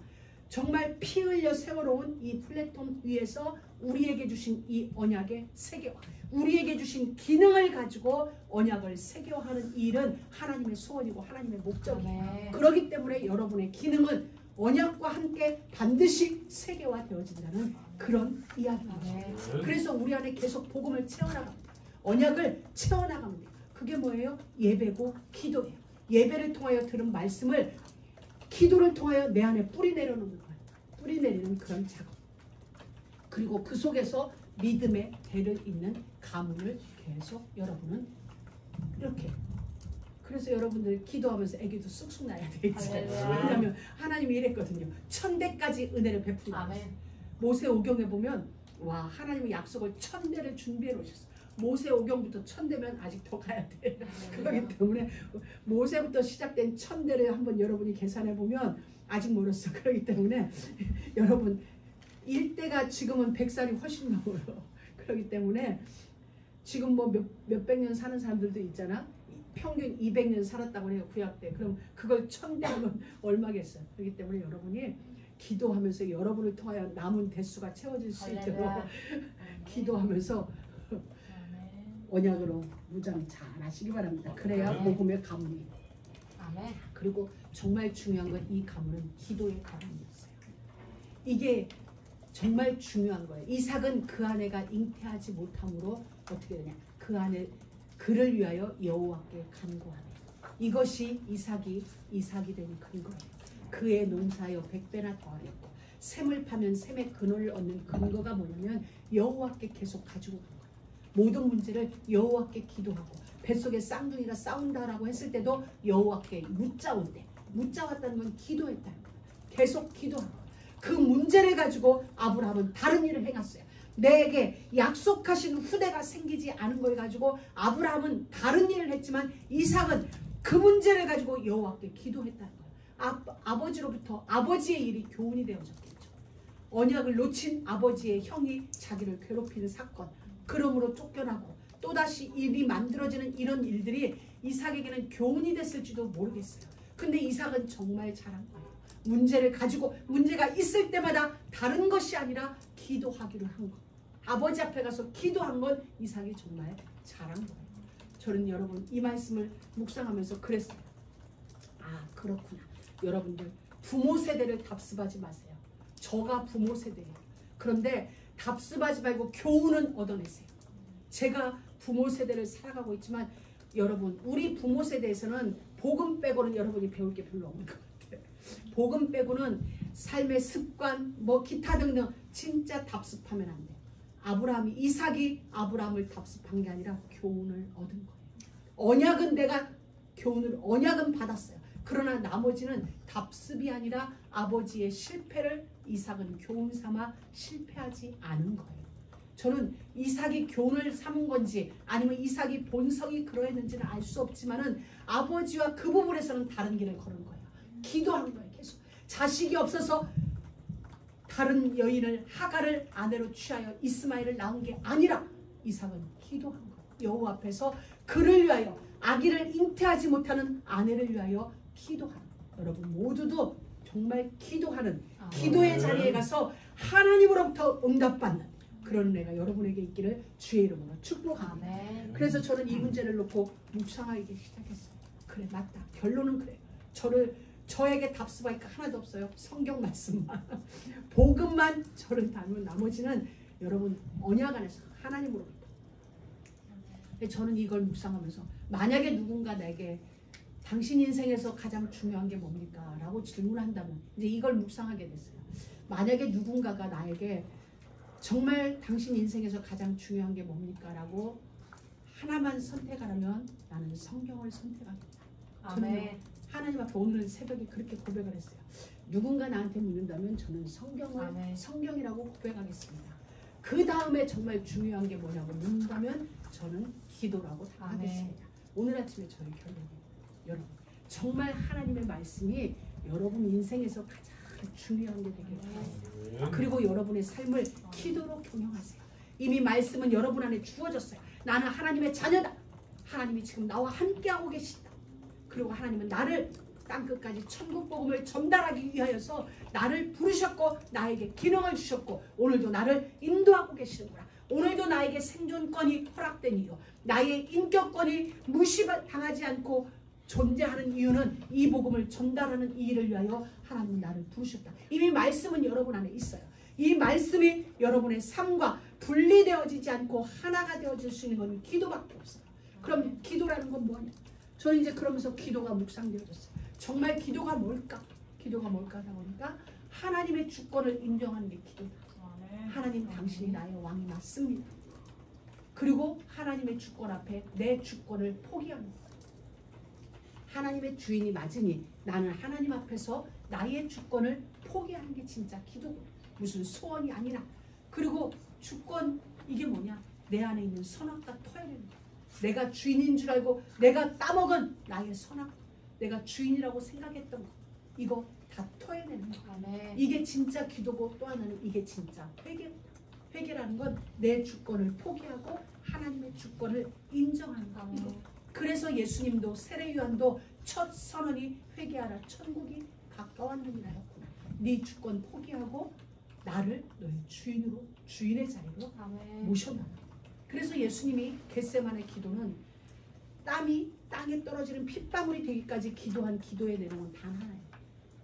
정말 피 흘려 세워놓은 이 플랫폼 위에서 우리에게 주신 이 언약의 세계화 우리에게 주신 기능을 가지고 언약을 세계화하는 일은 하나님의 소원이고 하나님의 목적이에요. 그렇기 때문에 여러분의 기능은 언약과 함께 반드시 세계화되어진다는 그런 이야기입니다. 그래서 우리 안에 계속 복음을 채워나갑니다. 언약을 채워나갑니다. 그게 뭐예요? 예배고 기도예요. 예배를 통하여 들은 말씀을 기도를 통하여 내 안에 뿌리 내려놓는 거예요. 뿌리 내리는 그런 작업. 그리고 그 속에서 믿음의 대를 잇는 가문을 계속 여러분은 이렇게. 그래서 여러분들 기도하면서 애기도 쑥쑥 나야 되겠죠. 왜냐하면 하나님이 이랬거든요. 1000대까지 은혜를 베풀고 있어요. 모세오경에 보면 와, 하나님의 약속을 1000대를 준비해 놓으셨어. 모세오경부터 1000대면 아직 더 가야 돼. 그렇기 때문에 모세부터 시작된 1000대를 한번 여러분이 계산해 보면 아직 멀었어. 그렇기 때문에 여러분 일대가 지금은 100살이 훨씬 넘어요. 그렇기 때문에 지금 뭐 몇백 년 사는 사람들도 있잖아. 평균 200년 살았다고 해요. 구약 때. 그럼 그걸 1000대면 얼마겠어요. 그렇기 때문에 여러분이 기도하면서 여러분을 통하여 남은 대수가 채워질 수 있도록 기도하면서 언약으로 무장 잘 하시기 바랍니다. 그래야 복음의 가문이. 그리고 정말 중요한 건 이 가문은 기도의 가문이었어요. 이게 정말 중요한 거예요. 이삭은 그 아내가 잉태하지 못함으로 어떻게 되냐. 그 아내 그를 위하여 여호와께 간구하네. 이것이 이삭이 된 근거예요. 그의 농사여 100배나 더하였고 샘을 파면 샘의 근원을 얻는 근거가 뭐냐면 여호와께 계속 가지고 간 거예요. 모든 문제를 여호와께 기도하고 뱃속에 쌍둥이가 싸운다라고 했을 때도 여호와께 묻자온대. 묻자왔다는 건 기도했다는 거예요. 계속 기도하고 그 문제를 가지고 아브라함은 다른 일을 행했어요. 내게 약속하신 후대가 생기지 않은 걸 가지고 아브라함은 다른 일을 했지만 이삭은 그 문제를 가지고 여호와께 기도했다는 거예요. 아버지로부터 아버지의 일이 교훈이 되어졌겠죠. 언약을 놓친 아버지의 형이 자기를 괴롭히는 사건, 그러므로 쫓겨나고 또다시 일이 만들어지는 이런 일들이 이삭에게는 교훈이 됐을지도 모르겠어요. 근데 이삭은 정말 잘한 거예요. 문제를 가지고 문제가 있을 때마다 다른 것이 아니라 기도하기를 한 것. 아버지 앞에 가서 기도한 건 이삭이 정말 잘한 거예요. 저는 여러분 이 말씀을 묵상하면서 그랬어요. 아, 그렇구나. 여러분들 부모 세대를 답습하지 마세요. 저가 부모 세대예요. 그런데 답습하지 말고 교훈은 얻어내세요. 제가 부모 세대를 살아가고 있지만 여러분 우리 부모 세대에서는 복음 빼고는 여러분이 배울 게 별로 없는 것 같아요. 복음 빼고는 삶의 습관 뭐 기타 등등 진짜 답습하면 안 돼요. 이삭이 아브라함을 답습한 게 아니라 교훈을 얻은 거예요. 언약은 내가 언약은 받았어요. 그러나 나머지는 답습이 아니라 아버지의 실패를 이삭은 교훈 삼아 실패하지 않은 거예요. 저는 이삭이 교훈을 삼은 건지 아니면 이삭이 본성이 그러했는지는 알 수 없지만은 아버지와 그 부분에서는 다른 길을 걸은 거예요. 기도한 거예요. 계속 자식이 없어서 다른 여인을 하갈을 아내로 취하여 이스마엘을 낳은 게 아니라 이삭은 기도한 거예요. 여호와 앞에서 그를 위하여 아기를 잉태하지 못하는 아내를 위하여 기도하는 여러분 모두도 정말 기도하는 기도의 자리에 가서 하나님으로부터 응답받는 그런 은혜가 여러분에게 있기를 주의 이름으로 축복합니다. 그래서 저는 이 문제를 놓고 묵상하기 시작했어요. 그래 맞다. 결론은 그래요. 저에게 답습할 게 하나도 없어요. 성경 말씀만 복음만 저를 닮은 나머지는 여러분 언약 안에서 하나님으로부터. 저는 이걸 묵상하면서 만약에 누군가 내게 당신 인생에서 가장 중요한 게 뭡니까? 라고 질문한다면 이제 이걸 묵상하게 됐어요. 만약에 누군가가 나에게 정말 당신 인생에서 가장 중요한 게 뭡니까? 라고 하나만 선택하라면 나는 성경을 선택합니다. 저는 하나님 앞에 오늘 새벽에 그렇게 고백을 했어요. 누군가 나한테 묻는다면 저는 성경이라고 고백하겠습니다. 그 다음에 정말 중요한 게 뭐냐고 묻는다면 저는 기도라고 답하겠습니다. 오늘 아침에 저의 결론이에요. 여러분 정말 하나님의 말씀이 여러분 인생에서 가장 중요한 게 되길 바랍니다. 그리고 여러분의 삶을 기도로 경영하세요. 이미 말씀은 여러분 안에 주어졌어요. 나는 하나님의 자녀다. 하나님이 지금 나와 함께하고 계시다. 그리고 하나님은 나를 땅끝까지 천국 복음을 전달하기 위하여서 나를 부르셨고 나에게 기능을 주셨고 오늘도 나를 인도하고 계시는구나. 오늘도 나에게 생존권이 허락된 이유, 나의 인격권이 무시당하지 않고 존재하는 이유는 이 복음을 전달하는 이 일을 위하여 하나님은 나를 부르셨다. 이미 말씀은 여러분 안에 있어요. 이 말씀이 여러분의 삶과 분리되어지지 않고 하나가 되어질 수 있는 건 기도밖에 없어요. 그럼 기도라는 건 뭐냐? 저는 이제 그러면서 기도가 묵상되어졌어요. 정말 기도가 뭘까? 기도가 뭘까 하다 보니까 하나님의 주권을 인정하는 게 기도다. 하나님 당신이 나의 왕이 맞습니다. 그리고 하나님의 주권 앞에 내 주권을 포기합니다. 하나님의 주인이 맞으니 나는 하나님 앞에서 나의 주권을 포기하는 게 진짜 기도고, 무슨 소원이 아니라. 그리고 주권, 이게 뭐냐? 내 안에 있는 선악과 토해내는 거야. 내가 주인인 줄 알고 내가 따먹은 나의 선악, 내가 주인이라고 생각했던 거, 이거 다 토해내는 거야. 이게 진짜 기도고, 또 하나는 이게 진짜 회개. 회개라는 건 내 주권을 포기하고 하나님의 주권을 인정하는 거야. 그래서 예수님도, 세례 요한도 첫 선언이 회개하라, 천국이 가까웠느니라 였구나. 네 주권 포기하고 나를 너의 주인으로, 주인의 자리로 모셔놔라. 그래서 예수님이 겟세마네 기도는 땀이 땅에 떨어지는 핏방울이 되기까지 기도한 기도의 내용은 단 하나예요.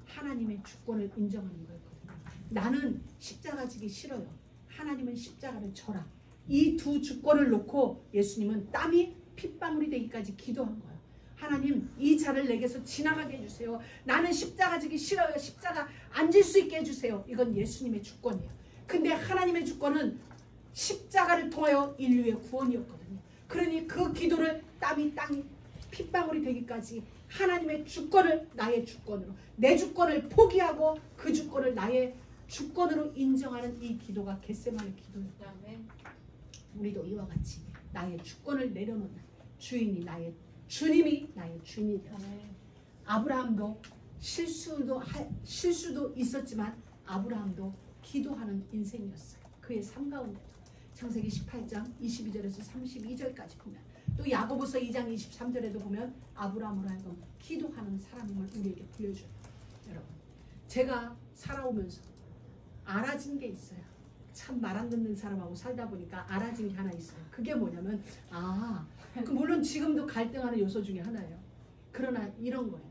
하나님의 주권을 인정하는 거였거든요. 나는 십자가 지기 싫어요. 하나님은 십자가를 져라. 이 두 주권을 놓고 예수님은 땀이 핏방울이 되기까지 기도한 거예요. 하나님, 이 잔을 내게서 지나가게 해주세요. 나는 십자가 지기 싫어요. 십자가 안 질 수 있게 해주세요. 이건 예수님의 주권이에요. 근데 하나님의 주권은 십자가를 통하여 인류의 구원이었거든요. 그러니 그 기도를 땀이 땅이 핏방울이 되기까지 하나님의 주권을 나의 주권으로, 내 주권을 포기하고 그 주권을 나의 주권으로 인정하는 이 기도가 겟세마네 기도예요. 우리도 이와 같이 나의 주권을 내려놓는 주인이 나의, 주님이 나의 주인이 되었어요. 아브라함도 실수도 있었지만 아브라함도 기도하는 인생이었어요. 그의 삶 가운데 창세기 18장 22절에서 32절까지 보면, 또 야고보서 2장 23절에도 보면 아브라함으로 하여금 기도하는 사람임을 우리에게 보여줘요. 여러분, 제가 살아오면서 알아진 게 있어요. 참 말 안 듣는 사람하고 살다 보니까 알아진 게 하나 있어요. 그게 뭐냐면, 물론 지금도 갈등하는 요소 중에 하나예요. 그러나 이런 거예요.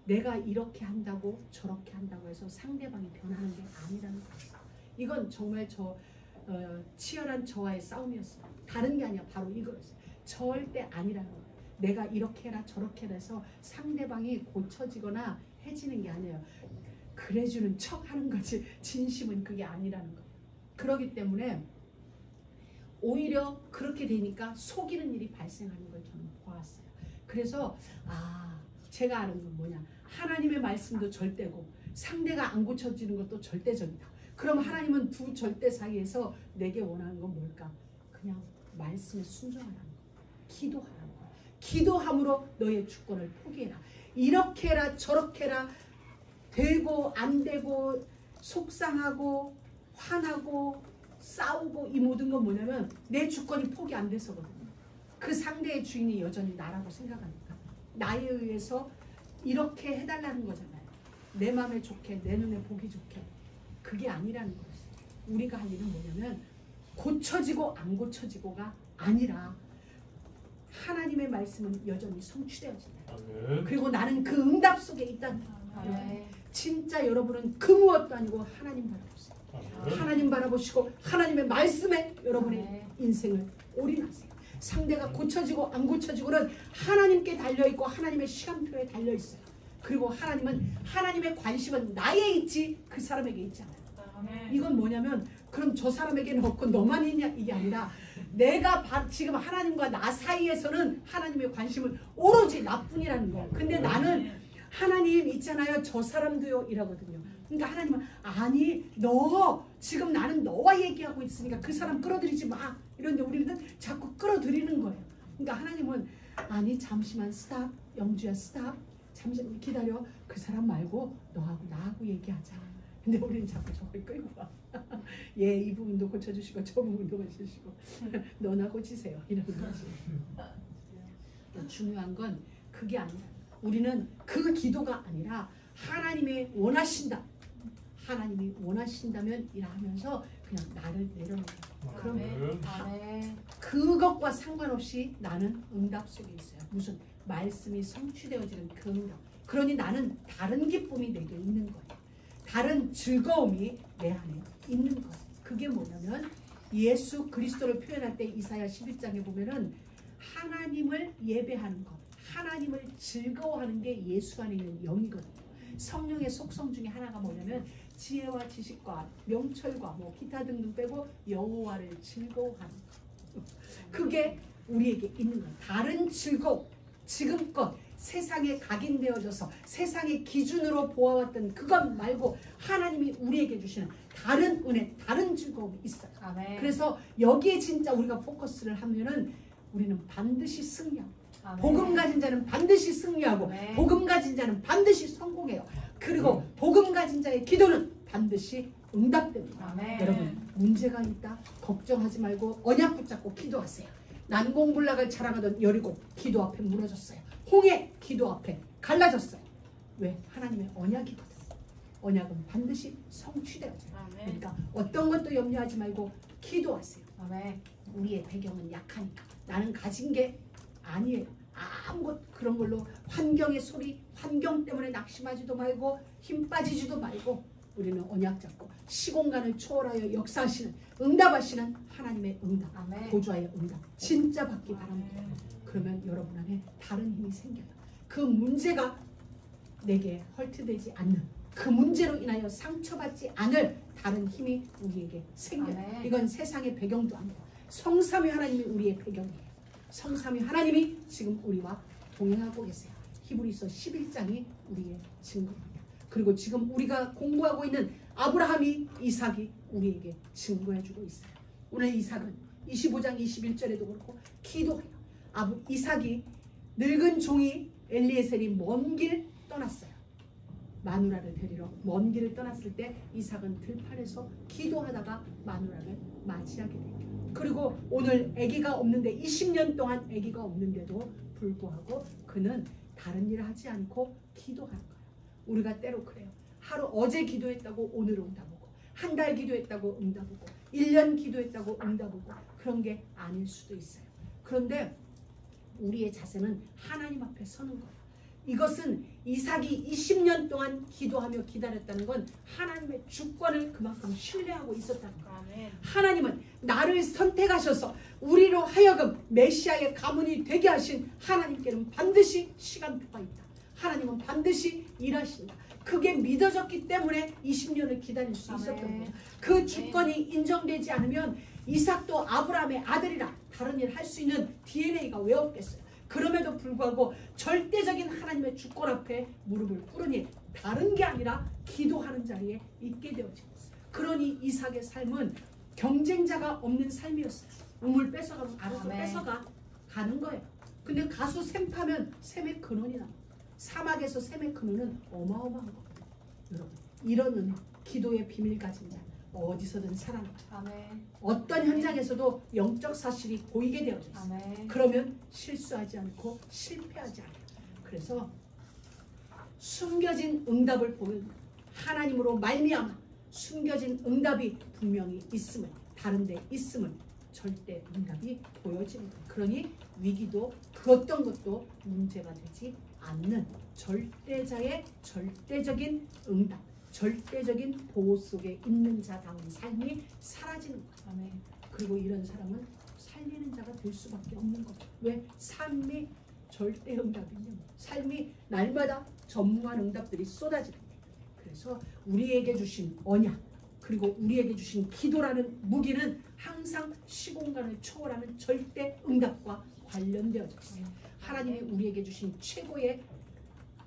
내가 이렇게 한다고 저렇게 한다고 해서 상대방이 변하는 게 아니라는 거예요. 이건 정말 치열한 저와의 싸움이었어요. 다른 게 아니야. 바로 이거였어요. 절대 아니라는 거예요. 내가 이렇게 해라 저렇게 해서 상대방이 고쳐지거나 해지는 게 아니에요. 그래주는 척 하는 거지 진심은 그게 아니라는 거예요. 그렇기 때문에 오히려 그렇게 되니까 속이는 일이 발생하는 걸 저는 보았어요. 그래서 제가 아는 건 뭐냐, 하나님의 말씀도 절대고 상대가 안 고쳐지는 것도 절대적이다. 그럼 하나님은 두 절대 사이에서 내게 원하는 건 뭘까? 그냥 말씀에 순종하라는 거, 기도하라는 거. 기도함으로 너의 주권을 포기해라. 이렇게 해라 저렇게 해라, 되고 안 되고 속상하고 화나고 싸우고, 이 모든 건 뭐냐면 내 주권이 포기 안 돼서거든요. 그 상대의 주인이 여전히 나라고 생각하니까 나에 의해서 이렇게 해달라는 거잖아요. 내 마음에 좋게, 내 눈에 보기 좋게. 그게 아니라는 거였어요. 우리가 할 일은 뭐냐면 고쳐지고 안 고쳐지고가 아니라 하나님의 말씀은 여전히 성취되어진다. 그리고 나는 그 응답 속에 있다는 거예요. 진짜 여러분은 그 무엇도 아니고 하나님 바라보세요. 하나님 바라보시고 하나님의 말씀에 여러분의 인생을 올인하세요. 상대가 고쳐지고 안 고쳐지고는 하나님께 달려있고 하나님의 시간표에 달려있어요. 그리고 하나님은, 하나님의 관심은 나에 있지 그 사람에게 있지 않아요. 이건 뭐냐면, 그럼 저 사람에게는 없고 너만 있냐, 이게 아니라 내가 지금 하나님과 나 사이에서는 하나님의 관심은 오로지 나뿐이라는 거예요. 근데 나는 하나님 있잖아요, 저 사람도요 이러거든요. 그러니까 하나님은 아니, 너 지금 나는 너와 얘기하고 있으니까 그 사람 끌어들이지 마, 이런데 우리는 자꾸 끌어들이는 거예요. 그러니까 하나님은 아니, 잠시만 스탑, 영주야 스탑, 잠시만 기다려, 그 사람 말고 너하고 나하고 얘기하자. 근데 우리는 자꾸 저걸 끌고 와. 예, 이 부분도 고쳐주시고 저 부분도 고쳐주시고 너나 고치세요, 이러는 거지. 중요한 건 그게 아니라, 우리는 그 기도가 아니라 하나님이 원하신다, 하나님이 원하신다면 이라 하면서 그냥 나를 내려놓아요. 그러면 그것과 상관없이 나는 응답 속에 있어요. 무슨 말씀이 성취되어지는 그 응답. 그러니 나는 다른 기쁨이 내게 있는 거예요. 다른 즐거움이 내 안에 있는 거예요. 그게 뭐냐면 예수 그리스도를 표현할 때 이사야 11장에 보면은 하나님을 예배하는 것, 하나님을 즐거워하는 게 예수 안에 있는 영이거든요. 성령의 속성 중에 하나가 뭐냐면 지혜와 지식과 명철과 뭐 기타 등등 빼고 여호와를 즐거워하는 것. 그게 우리에게 있는 것. 다른 즐거움, 지금껏 세상에 각인되어져서 세상의 기준으로 보아왔던 그것 말고 하나님이 우리에게 주시는 다른 은혜, 다른 즐거움이 있어요. 아멘. 그래서 여기에 진짜 우리가 포커스를 하면은 우리는 반드시 승리하고, 아멘. 복음 가진 자는 반드시 승리하고, 아멘. 복음 가진 자는 반드시 성공해요. 그리고 복음 가진 자의 기도는 반드시 응답됩니다. 아멘. 여러분, 문제가 있다 걱정하지 말고 언약 붙잡고 기도하세요. 난공불락을 자랑하던 여리고 기도 앞에 무너졌어요. 홍해 기도 앞에 갈라졌어요. 왜? 하나님의 언약이거든. 언약은 반드시 성취되어져요. 아멘. 그러니까 어떤 것도 염려하지 말고 기도하세요. 아멘. 우리의 배경은 약하니까 나는 가진 게 아니에요. 아무것 그런 걸로 환경의 소리, 환경 때문에 낙심하지도 말고 힘 빠지지도 말고 우리는 언약 잡고 시공간을 초월하여 역사하시는, 응답하시는 하나님의 응답, 아멘. 보좌의 응답 진짜 받기 바랍니다. 그러면 여러분 안에 다른 힘이 생겨요. 그 문제가 내게 헐트되지 않는, 그 문제로 인하여 상처받지 않을 다른 힘이 우리에게 생겨요. 아멘. 이건 세상의 배경도 아니에요. 성삼위 하나님이 우리의 배경이에요. 성삼위 하나님이 지금 우리와 동행하고 계세요. 히브리서 11장이 우리의 증거입니다. 그리고 지금 우리가 공부하고 있는 아브라함이, 이삭이 우리에게 증거해주고 있어요. 오늘 이삭은 25장 21절에도 그렇고 기도해요. 이삭이 늙은 종이 엘리에셀이 먼 길 떠났어요. 마누라를 데리러 먼 길을 떠났을 때 이삭은 들판에서 기도하다가 마누라를 맞이하게 돼요. 그리고 오늘 아기가 없는데 20년 동안 아기가 없는데도 불구하고 그는 다른 일을 하지 않고 기도하는 거예요. 우리가 때로 그래요. 어제 기도했다고 오늘 응답 오고, 한 달 기도했다고 응답 오고, 1년 기도했다고 응답 오고, 그런 게 아닐 수도 있어요. 그런데 우리의 자세는 하나님 앞에 서는 거예요. 이것은 이삭이 20년 동안 기도하며 기다렸다는 건 하나님의 주권을 그만큼 신뢰하고 있었다는 거예요. 아멘. 하나님은 나를 선택하셔서 우리로 하여금 메시아의 가문이 되게 하신 하나님께는 반드시 시간표가 있다. 하나님은 반드시 일하신다. 그게 믿어졌기 때문에 20년을 기다릴 수 있었던 거예요. 그 주권이 인정되지 않으면 이삭도 아브라함의 아들이라 다른 일 할 수 있는 DNA가 왜 없겠어요. 그럼에도 불구하고 절대적인 하나님의 주권 앞에 무릎을 꿇으니 다른 게 아니라 기도하는 자리에 있게 되어집니다. 그러니 이삭의 삶은 경쟁자가 없는 삶이었어요. 우물 뺏어가면 알아서 뺏어가 가는 거예요. 근데 가수 샘 파면 샘의 근원이 나와요. 사막에서 샘의 근원은 어마어마한 거거든요. 여러분, 이런 은혜, 기도의 비밀 가진 자 어디서든 살아나요. 아멘. 어떤 현장에서도 영적 사실이 보이게 되어져 있어요. 아멘. 그러면 실수하지 않고 실패하지 않아요. 그래서 숨겨진 응답을 보면 하나님으로 말미암아 숨겨진 응답이 분명히 있음을, 다른 데 있음을 절대 응답이 보여지는 거예요. 그러니 위기도 그 어떤 것도 문제가 되지 않는 절대자의 절대적인 응답, 절대적인 보호 속에 있는 자다운 삶이 사라지는 거예요. 아멘. 그리고 이런 사람은 살리는 자가 될 수밖에 없는 거죠. 왜? 삶이 절대 응답이면 삶이 날마다 전무한 응답들이 쏟아지는데, 그래서 우리에게 주신 언약, 그리고 우리에게 주신 기도라는 무기는 항상 시공간을 초월하는 절대 응답과 관련되어져 있어요. 하나님이 우리에게 주신 최고의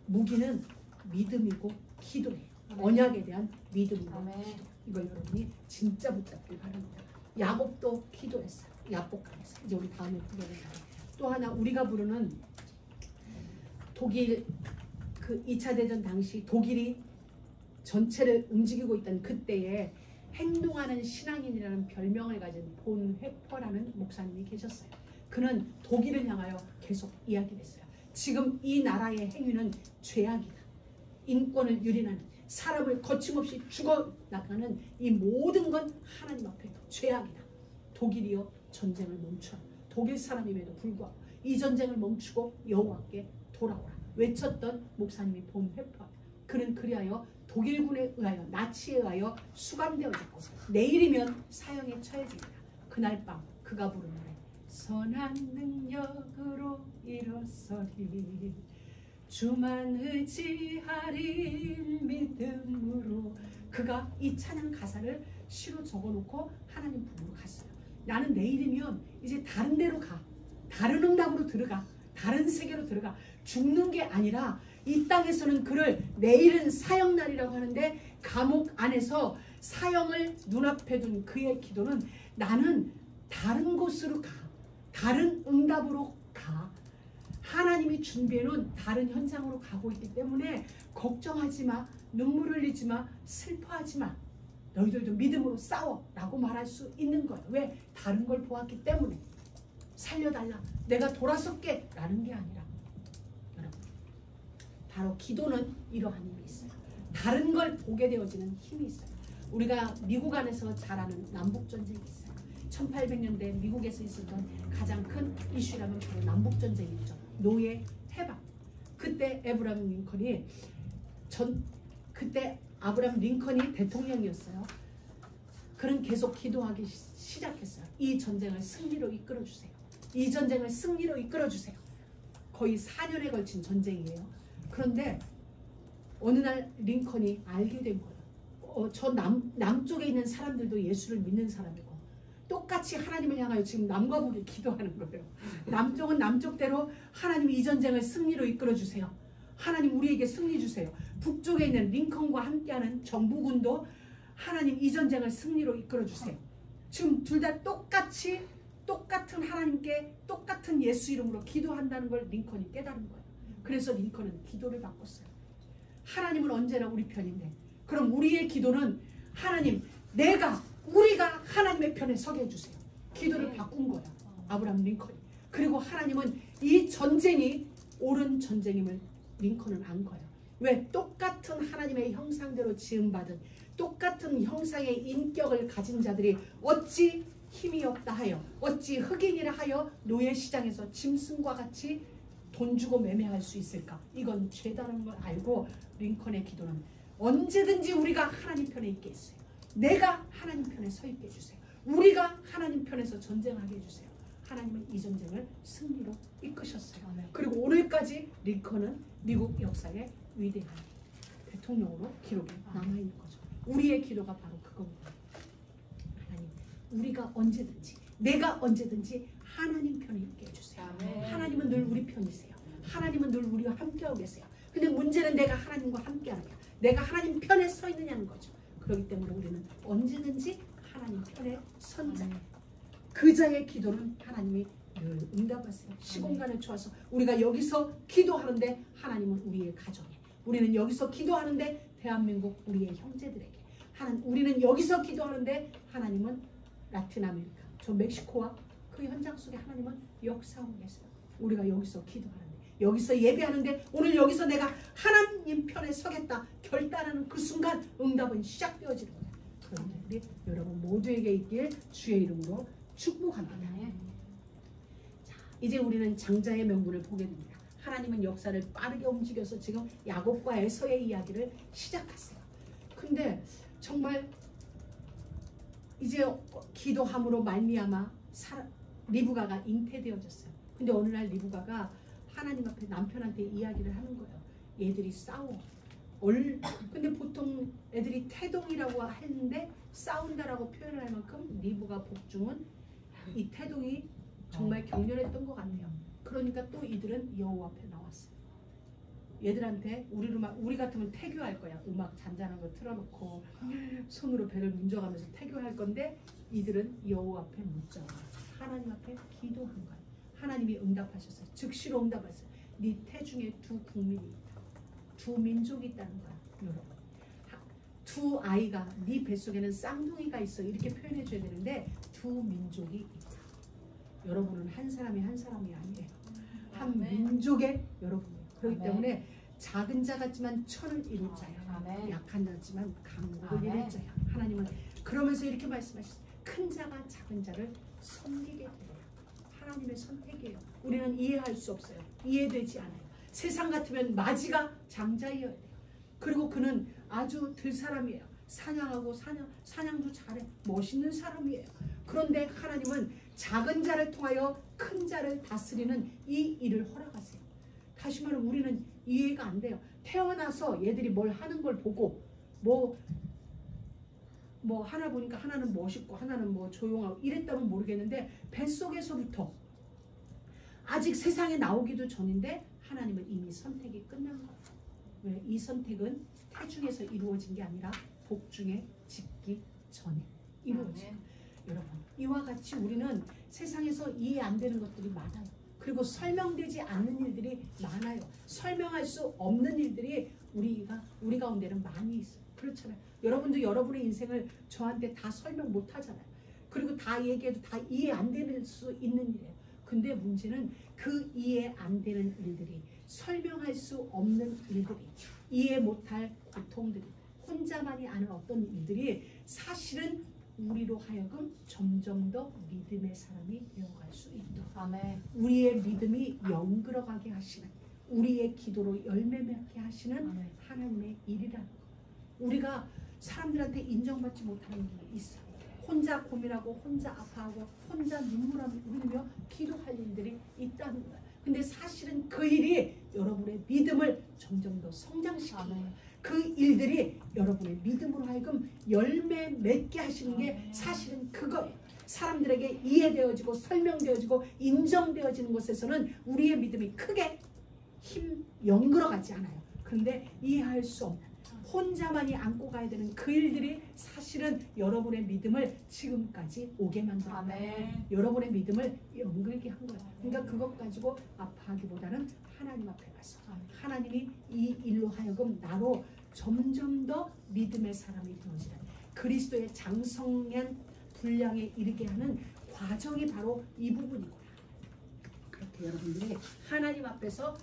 무기는 믿음이고 기도예요. 언약에 대한 믿음과 기도. 이걸 여러분이 진짜 붙잡길 바랍니다. 야곱도 기도했어요. 야복강에서. 이제 우리 다음에 보게 된다. 또 하나 우리가 부르는 독일 그 2차 대전 당시 독일이 전체를 움직이고 있던 그때에 행동하는 신앙인이라는 별명을 가진 본 회퍼라는 목사님이 계셨어요. 그는 독일을 향하여 계속 이야기를 했어요. 지금 이 나라의 행위는 죄악이다. 인권을 유린하는, 사람을 거침없이 죽어나가는 이 모든 건 하나님 앞에 죄악이다. 독일이여 전쟁을 멈춰라. 독일 사람임에도 불구하고 이 전쟁을 멈추고 여호와께 돌아오라 외쳤던 목사님이 본 회퍼. 그는 그리하여 독일군에 의하여, 나치에 의하여 수감되어졌고 내일이면 사형에 처해집니다. 그날 밤 그가 부른 노래, 선한 능력으로 일어서리 주만 의지하리 믿음으로. 그가 이 찬양 가사를 시로 적어놓고 하나님 부르러 갔어요. 나는 내일이면 이제 다른 데로 가. 다른 응답으로 들어가. 다른 세계로 들어가. 죽는 게 아니라 이 땅에서는 그를 내일은 사형날이라고 하는데 감옥 안에서 사형을 눈앞에 둔 그의 기도는 나는 다른 곳으로 가. 다른 응답으로 가. 하나님이 준비해놓은 다른 현장으로 가고 있기 때문에 걱정하지 마. 눈물 흘리지 마. 슬퍼하지 마. 너희들도 믿음으로 싸워 라고 말할 수 있는 거예요. 왜? 다른 걸 보았기 때문에. 살려달라. 내가 돌아설게 라는 게 아니라 여러분 바로 기도는 이러한 힘이 있어요. 다른 걸 보게 되어지는 힘이 있어요. 우리가 미국 안에서 잘 아는 남북전쟁이 있어요. 1800년대 미국에서 있었던 가장 큰 이슈라면 바로 남북전쟁이었죠. 노예 해방. 그때 그때 아브라함 링컨이 대통령이었어요. 그는 계속 기도하기 시작했어요. 이 전쟁을 승리로 이끌어주세요. 이 전쟁을 승리로 이끌어주세요. 거의 4년에 걸친 전쟁이에요. 그런데 어느 날 링컨이 알게 된 거예요. 저 남쪽에 있는 사람들도 예수를 믿는 사람이고 똑같이 하나님을 향하여 지금 남과 북이 기도하는 거예요. 남쪽은 남쪽대로 하나님 이 전쟁을 승리로 이끌어주세요. 하나님 우리에게 승리 주세요. 북쪽에 있는 링컨과 함께하는 정부군도 하나님 이 전쟁을 승리로 이끌어주세요. 지금 둘 다 똑같은 하나님께 똑같은 예수 이름으로 기도한다는 걸 링컨이 깨달은 거예요. 그래서 링컨은 기도를 바꿨어요. 하나님은 언제나 우리 편인데 그럼 우리의 기도는 하나님 우리가 하나님의 편에 서게 해주세요. 기도를 바꾼 거예요. 아브라함 링컨이. 그리고 하나님은 이 전쟁이 옳은 전쟁임을 링컨은 안 거예요. 왜? 똑같은 하나님의 형상대로 지음받은 똑같은 형상의 인격을 가진 자들이 어찌 힘이 없다 하여 어찌 흑인이라 하여 노예시장에서 짐승과 같이 돈 주고 매매할 수 있을까? 이건 죄다라는 걸 알고 링컨의 기도는 언제든지 우리가 하나님 편에 있게 했어요. 내가 하나님 편에 서 있게 해주세요. 우리가 하나님 편에서 전쟁하게 해주세요. 하나님은 이 전쟁을 승리로 이끄셨어요. 그리고 오늘까지 링컨은 미국 역사의 위대한 대통령으로 기록에 남아있는 거죠. 우리의 기도가 바로 그겁니다. 하나님 우리가 언제든지 내가 언제든지 하나님 편에 있게 해주세요. 하나님은 늘 우리 편이세요. 하나님은 늘 우리와 함께하고 계세요. 근데 문제는 내가 하나님과 함께하느냐 내가 하나님 편에 서 있느냐는 거죠. 그렇기 때문에 우리는 언제든지 하나님 편에 선 자. 그 자의 기도는 하나님이 늘 응답하세요. 시공간을 초아서 우리가 여기서 기도하는데 하나님은 우리의 가정에 우리는 여기서 기도하는데 대한민국 우리의 형제들에게 우리는 여기서 기도하는데 하나님은 라틴 아메리카 저 멕시코와 그 현장 속에 하나님은 역사하고 계세요. 우리가 여기서 기도하는데 여기서 예배하는데 오늘 여기서 내가 하나님 편에 서겠다 결단하는 그 순간 응답은 시작되어지는 거예요. 그런 일이 여러분 모두에게 있길 주의 이름으로 축복합니다. 자, 이제 우리는 장자의 명분을 보게 됩니다. 하나님은 역사를 빠르게 움직여서 지금 야곱과 에서의 이야기를 시작했어요. 근데 정말 이제 기도함으로 말미암아 리브가가 잉태되어졌어요. 근데 어느 날 리브가가 하나님 앞에 남편한테 이야기를 하는 거예요. 얘들이 싸워. 근데 보통 애들이 태동이라고 했는데 싸운다라고 표현할 만큼 리브가 복중은 이 태동이 정말 격렬했던 것 같네요. 그러니까 또 이들은 여호와 앞에 나왔어요. 얘들한테 우리 같으면 태교할 거야. 음악 잔잔한 거 틀어놓고 손으로 배를 문져가면서 태교할 건데 이들은 여호와 앞에 묻자 하나님 앞에 기도한 거야. 하나님이 응답하셨어요. 즉시로 응답하셨어요. 네 태중에 두 국민이 있다. 두 민족이 있다는 거야. 여러분 두 아이가 네 뱃속에는 쌍둥이가 있어 이렇게 표현해 줘야 되는데 두 민족이 있다. 여러분은 한 사람이 아니에요. 한 민족의 여러분이에요. 그렇기 때문에 작은 자 같지만 천을 이룰 자야. 약한 자지만 강국을 이룰 자야. 하나님은 그러면서 이렇게 말씀하셨어요. 큰 자가 작은 자를 섬기게 돼요. 하나님의 선택이에요. 우리는 이해할 수 없어요. 이해되지 않아요. 세상 같으면 마지가 장자이어야 돼요. 그리고 그는 아주 들 사람이에요. 사냥하고 사냥도 잘해. 멋있는 사람이에요. 그런데 하나님은 작은 자를 통하여 큰 자를 다스리는 이 일을 허락하세요. 다시 말하면 우리는 이해가 안 돼요. 태어나서 얘들이 뭘 하는 걸 보고 뭐 하나 보니까 하나는 멋있고 하나는 뭐 조용하고 이랬다면 모르겠는데 뱃속에서부터 아직 세상에 나오기도 전인데 하나님은 이미 선택이 끝난 거예요. 왜? 이 선택은 태중에서 이루어진 게 아니라 복중에 짓기 전에 이루어진 거예요. 여러분, 이와 같이 우리는 세상에서 이해 안 되는 것들이 많아요. 그리고 설명되지 않는 일들이 많아요. 설명할 수 없는 일들이 우리 가운데는 많이 있어요. 그렇잖아요. 여러분도 여러분의 인생을 저한테 다 설명 못 하잖아요. 그리고 다 얘기해도 다 이해 안 될 수 있는 일이에요. 근데 문제는 그 이해 안 되는 일들이, 설명할 수 없는 일들이, 이해 못할 고통들이, 혼자만이 아는 어떤 일들이 사실은 우리로 하여금 점점 더 믿음의 사람이 되어갈 수 있도록, 아멘. 우리의 믿음이 영들어가게 하시는, 우리의 기도로 열매 맺게 하시는 아멘. 하나님의 일이라는 거. 우리가 사람들한테 인정받지 못하는 게 있어요. 혼자 고민하고 혼자 아파하고 혼자 눈물 흘리며 기도할 일들이 있다는 거예요. 근데 사실은 그 일이 여러분의 믿음을 점점 더 성장시키는 거예요. 그 일들이 여러분의 믿음으로 하여금 열매 맺게 하시는 게 사실은 그거예요. 사람들에게 이해되어지고 설명되어지고 인정되어지는 것에서는 우리의 믿음이 크게 연결어가지 않아요. 그런데 이해할 수 없는, 혼자만이 안고 가야 되는 그 일들이 사실은 여러분의 믿음을 지금까지 오게 만들어요. 여러분의 믿음을 연결게 한 거예요. 그러니까 그것 가지고 아파하기보다는 하나님 앞에 가서 하나님이 이 일로 하여금 나로 점점 더 믿음의 사람이 되어지는, 그리스도의 장성한 분량에 이르게 하는 과정이 바로 이 부분이구나. 그렇게 여러분들이 하나님 앞에서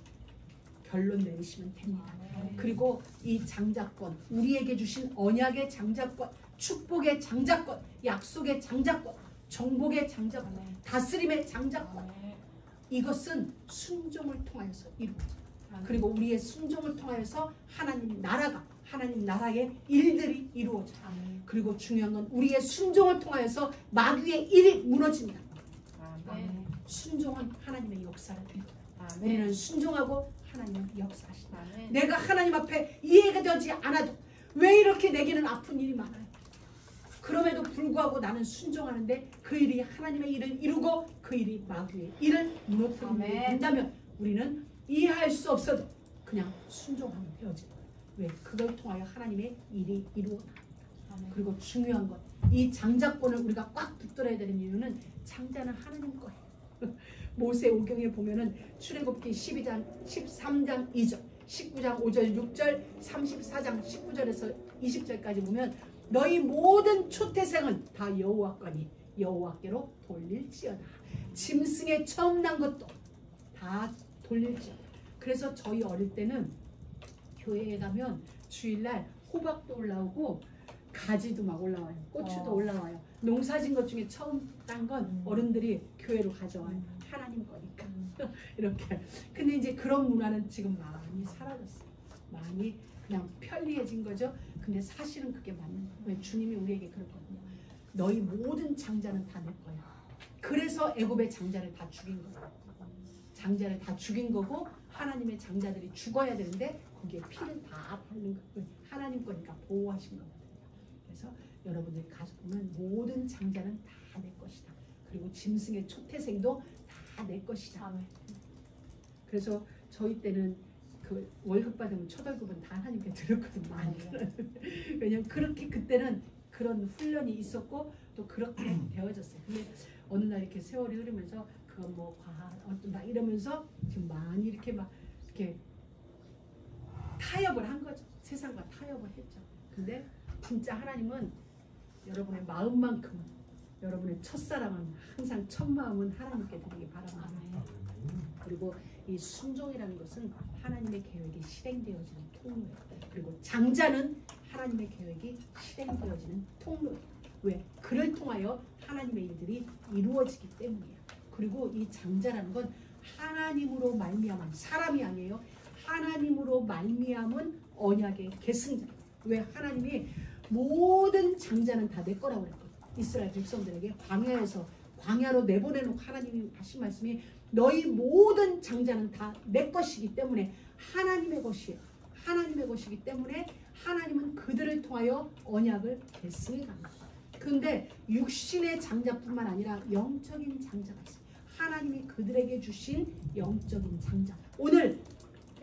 결론 내리시면 됩니다. 그리고 이 장자권, 우리에게 주신 언약의 장자권, 축복의 장자권, 약속의 장자권, 정복의 장자권, 다스림의 장자권, 이것은 순종을 통하여서 이루어져요. 그리고 우리의 순종을 통하여서 하나님 나라의 일들이 이루어져요. 그리고 중요한 건 우리의 순종을 통하여서 마귀의 일이 무너집니다. 순종은 하나님의 역사를 이루어요. 우리는 순종하고 하나님은 역사하신다. 내가 하나님 앞에 이해가 되지 않아도 왜 이렇게 내게는 아픈 일이 많아요? 그럼에도 불구하고 나는 순종하는데 그 일이 하나님의 일을 이루고 그 일이 마귀의 일을 무너뜨리는 일이 된다면 우리는 이해할 수 없어도 그냥 순종하면 되어지는 거예요. 왜? 그걸 통하여 하나님의 일이 이루어납니다. 그리고 중요한 건 이 장자권을 우리가 꽉 붙들어야 되는 이유는 장자는 하나님 거예요. 모세오경에 보면은 출애굽기 12장 13장 2절 19장 5절 6절 34장 19절에서 20절까지 보면 너희 모든 초태생은 다 여호와 거니 여호와께로 돌릴지어다. 짐승의 처음 난 것도 다 돌릴지어다. 그래서 저희 어릴 때는 교회에 가면 주일날 호박도 올라오고 가지도 막 올라와요. 고추도 올라와요. 농사진 것 중에 처음 딴 건 어른들이 교회로 가져와요. 하나님 거니까. 이렇게. 근데 이제 그런 문화는 지금 많이 사라졌어요. 많이 그냥 편리해진 거죠. 근데 사실은 그게 맞는 거예요. 주님이 우리에게 그랬거든요. 너희 모든 장자는 다 내 거야. 그래서 애굽의 장자를 다 죽인 거예요. 장자를 다 죽인 거고 하나님의 장자들이 죽어야 되는데 거기에 피를 다 바르는 거예요. 하나님 거니까 보호하신 거거든요. 그래서 여러분들이 가서 보면 모든 장자는 다 내 것이다. 그리고 짐승의 초태생도 다 내 것이다. 그래서 저희 때는 그 월급 받으면 첫 월급은 다 하나님께 드렸거든요. 왜냐면 그렇게 그때는 그런 훈련이 있었고 또 그렇게 되어졌어요. 근데 어느 날 이렇게 세월이 흐르면서 그건 뭐 어떤 막 이러면서 지금 많이 이렇게 막 이렇게 타협을 한 거죠. 세상과 타협을 했죠. 근데 진짜 하나님은 여러분의 마음만큼은, 여러분의 첫사랑은 항상 첫 마음은 하나님께 드리기 바랍니다. 그리고 이 순종이라는 것은 하나님의 계획이 실행되어지는 통로예요. 그리고 장자는 하나님의 계획이 실행되어지는 통로예요. 왜? 그를 통하여 하나님의 일들이 이루어지기 때문이에요. 그리고 이 장자라는 건 하나님으로 말미암은, 사람이 아니에요. 하나님으로 말미암은 언약의 계승자. 왜? 하나님이 모든 장자는 다 내 거라고 그랬거든요. 이스라엘 백성들에게 광야로 내보내놓고 하나님이 하신 말씀이 너희 모든 장자는 다 내 것이기 때문에 하나님의 것이에요. 하나님의 것이기 때문에 하나님은 그들을 통하여 언약을 맺습니다. 그런데 육신의 장자뿐만 아니라 영적인 장자가 있어요. 하나님이 그들에게 주신 영적인 장자. 오늘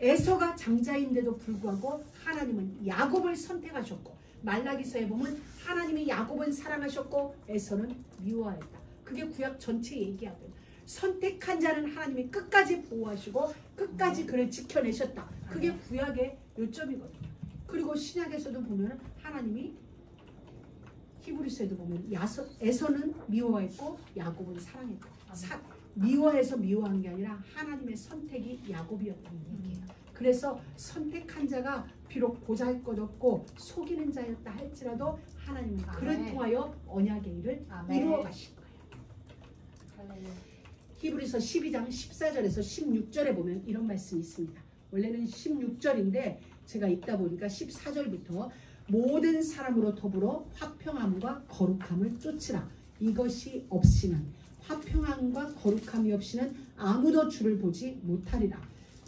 에서가 장자인데도 불구하고 하나님은 야곱을 선택하셨고, 말라기서에 보면 하나님이 야곱은 사랑하셨고 에서는 미워하였다. 그게 구약 전체 얘기하거든요. 선택한 자는 하나님이 끝까지 보호하시고 끝까지 그를 지켜내셨다. 그게 구약의 요점이거든요. 그리고 신약에서도 보면 하나님이 히브리서에도 보면 에서는 미워했고 야곱은 사랑했다. 미워해서 미워한 게 아니라 하나님의 선택이 야곱이었다는 얘기예요. 그래서 선택한 자가 비록 보잘것없고 속이는 자였다 할지라도 하나님은 그를 통하여 언약의 일을 이루어 가실 거예요. 히브리서 12장 14절에서 16절에 보면 이런 말씀이 있습니다. 원래는 16절인데 제가 읽다 보니까 14절부터 모든 사람으로 더불어 화평함과 거룩함을 쫓으라. 이것이 없이는, 화평함과 거룩함이 없이는 아무도 주를 보지 못하리라.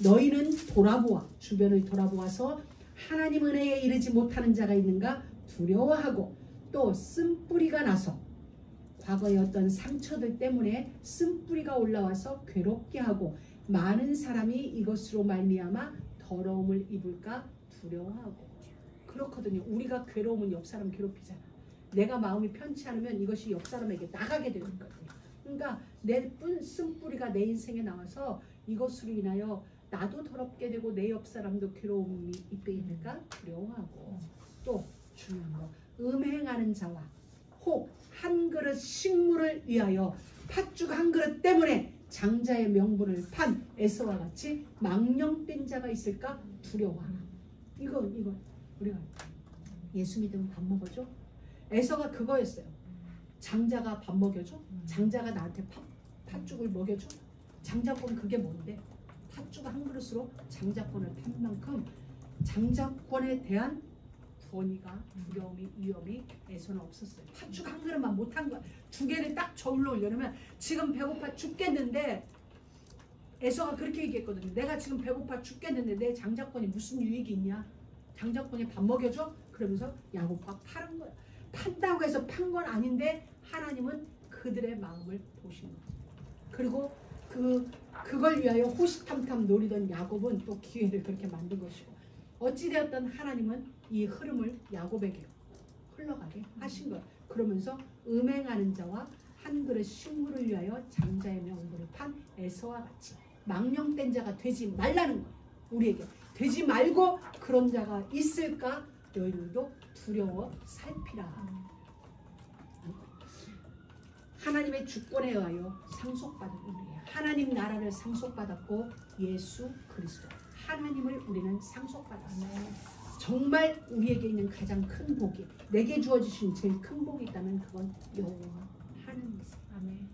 너희는 돌아보아, 주변을 돌아보아서 하나님 은혜에 이르지 못하는 자가 있는가 두려워하고, 또 쓴뿌리가 나서 과거의 어떤 상처들 때문에 쓴뿌리가 올라와서 괴롭게 하고, 많은 사람이 이것으로 말미암아 더러움을 입을까 두려워하고. 그렇거든요. 우리가 괴로우면 옆 사람 괴롭히잖아. 내가 마음이 편치 않으면 이것이 옆 사람에게 나가게 되는 거거든요. 그러니까 내 쓴뿌리가 내 인생에 나와서 이것으로 인하여 나도 더럽게 되고 내 옆 사람도 괴로움이 입게 될까 두려워하고, 또 중요한 거, 음행하는 자와 혹 한 그릇 식물을 위하여 팥죽 한 그릇 때문에 장자의 명분을 판 에서와 같이 망령된 자가 있을까 두려워하라. 이거 우리가 예수 믿으면 밥 먹어줘? 에서가 그거였어요. 장자가 밥 먹여줘? 장자가 나한테 팥죽을 먹여줘? 장자권 그게 뭔데? 팥죽 한 그릇으로 장자권을 판 만큼 장자권에 대한 권위가, 두려움이, 위험이 에서는 없었어요. 팥죽 한 그릇만 못한 거야. 두 개를 딱 저울로 올려놓으면 지금 배고파 죽겠는데, 에서가 그렇게 얘기했거든요. 내가 지금 배고파 죽겠는데 내 장자권이 무슨 유익이 있냐? 장자권이 밥 먹여줘? 그러면서 야곱과 파는 거야. 판다고 해서 판 건 아닌데 하나님은 그들의 마음을 보신 거죠. 그리고 그걸 위하여 호시탐탐 노리던 야곱은 또 기회를 그렇게 만든 것이고, 어찌되었든 하나님은 이 흐름을 야곱에게 흘러가게 하신 거예요. 그러면서 음행하는 자와 한 그릇 식물을 위하여 장자의 명분을 판 에서와 같이 망령된 자가 되지 말라는 거예요. 우리에게 되지 말고 그런 자가 있을까 너희들도 두려워 살피라. 하나님의 주권에 의하여 상속받은 우리예요. 하나님 나라를 상속받았고 예수 그리스도 하나님을 우리는 상속받았어요. 정말 우리에게 있는 가장 큰 복이, 내게 주어주신 제일 큰 복이 있다면 그건 여호와 하나님이세요.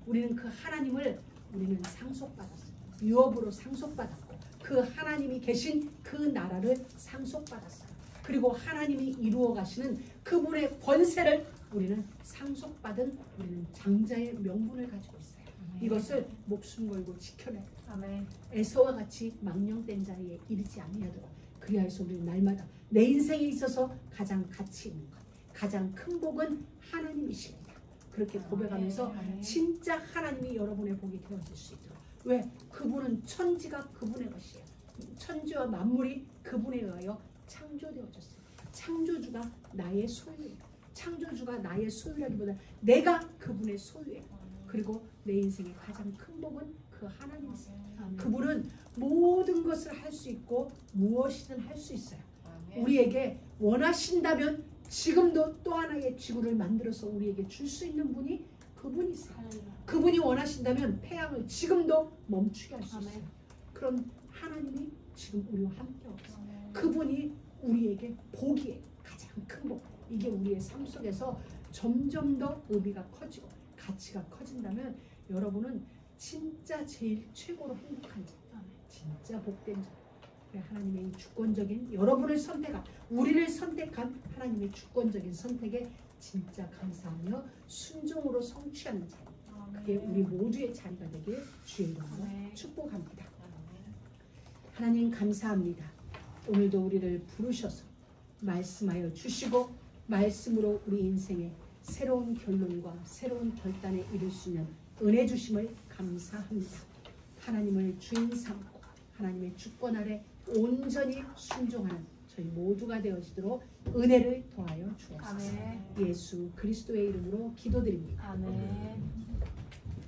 우리는 그 하나님을 우리는 상속받았어요. 유업으로 상속받았고 그 하나님이 계신 그 나라를 상속받았어요. 그리고 하나님이 이루어 가시는 그분의 권세를 우리는 상속받은, 우리는 장자의 명분을 가지고 있어요. 이것을 목숨 걸고 지켜내야 돼요. 에서와 같이 망령된 자리에 이르지 아니하도록, 그리하여서 우리는 날마다 내 인생에 있어서 가장 가치 있는 것, 가장 큰 복은 하나님이십니다. 그렇게 고백하면서 진짜 하나님이 여러분의 복이 되어질 수 있도록. 왜? 그분은 천지가 그분의 것이에요. 천지와 만물이 그분에 의하여 창조되어졌어요. 창조주가 나의 소유예요. 창조주가 나의 소유라기보다 내가 그분의 소유예요. 그리고 내 인생의 가장 큰 복은 그 하나님이세요. 그분은 모든 것을 할 수 있고 무엇이든 할 수 있어요. 우리에게 원하신다면 지금도 또 하나의 지구를 만들어서 우리에게 줄 수 있는 분이 그분이세요. 그분이 원하신다면 태양을 지금도 멈추게 할 수 있어요. 그런 하나님이 지금 우리와 함께 없어요. 그분이 우리에게 복이에요. 가장 큰 복. 이게 우리의 삶 속에서 점점 더 의미가 커지고 가치가 커진다면 여러분은 진짜 제일 최고로 행복한 자, 진짜 복된 자. 하나님의 이 주권적인 여러분을 선택한, 우리를 선택한 하나님의 주권적인 선택에 진짜 감사하며 순종으로 성취하는 자. 그게 우리 모두의 자리가 되길 주의 이름으로 아멘. 축복합니다. 하나님 감사합니다. 오늘도 우리를 부르셔서 말씀하여 주시고 말씀으로 우리 인생에 새로운 결론과 새로운 결단에 이를 수 있는 은혜 주심을 감사합니다. 하나님을 주인 삼고 하나님의 주권 아래 온전히 순종하는 저희 모두가 되어지도록 은혜를 더하여 주옵소서. 아멘. 예수 그리스도의 이름으로 기도드립니다. 아멘.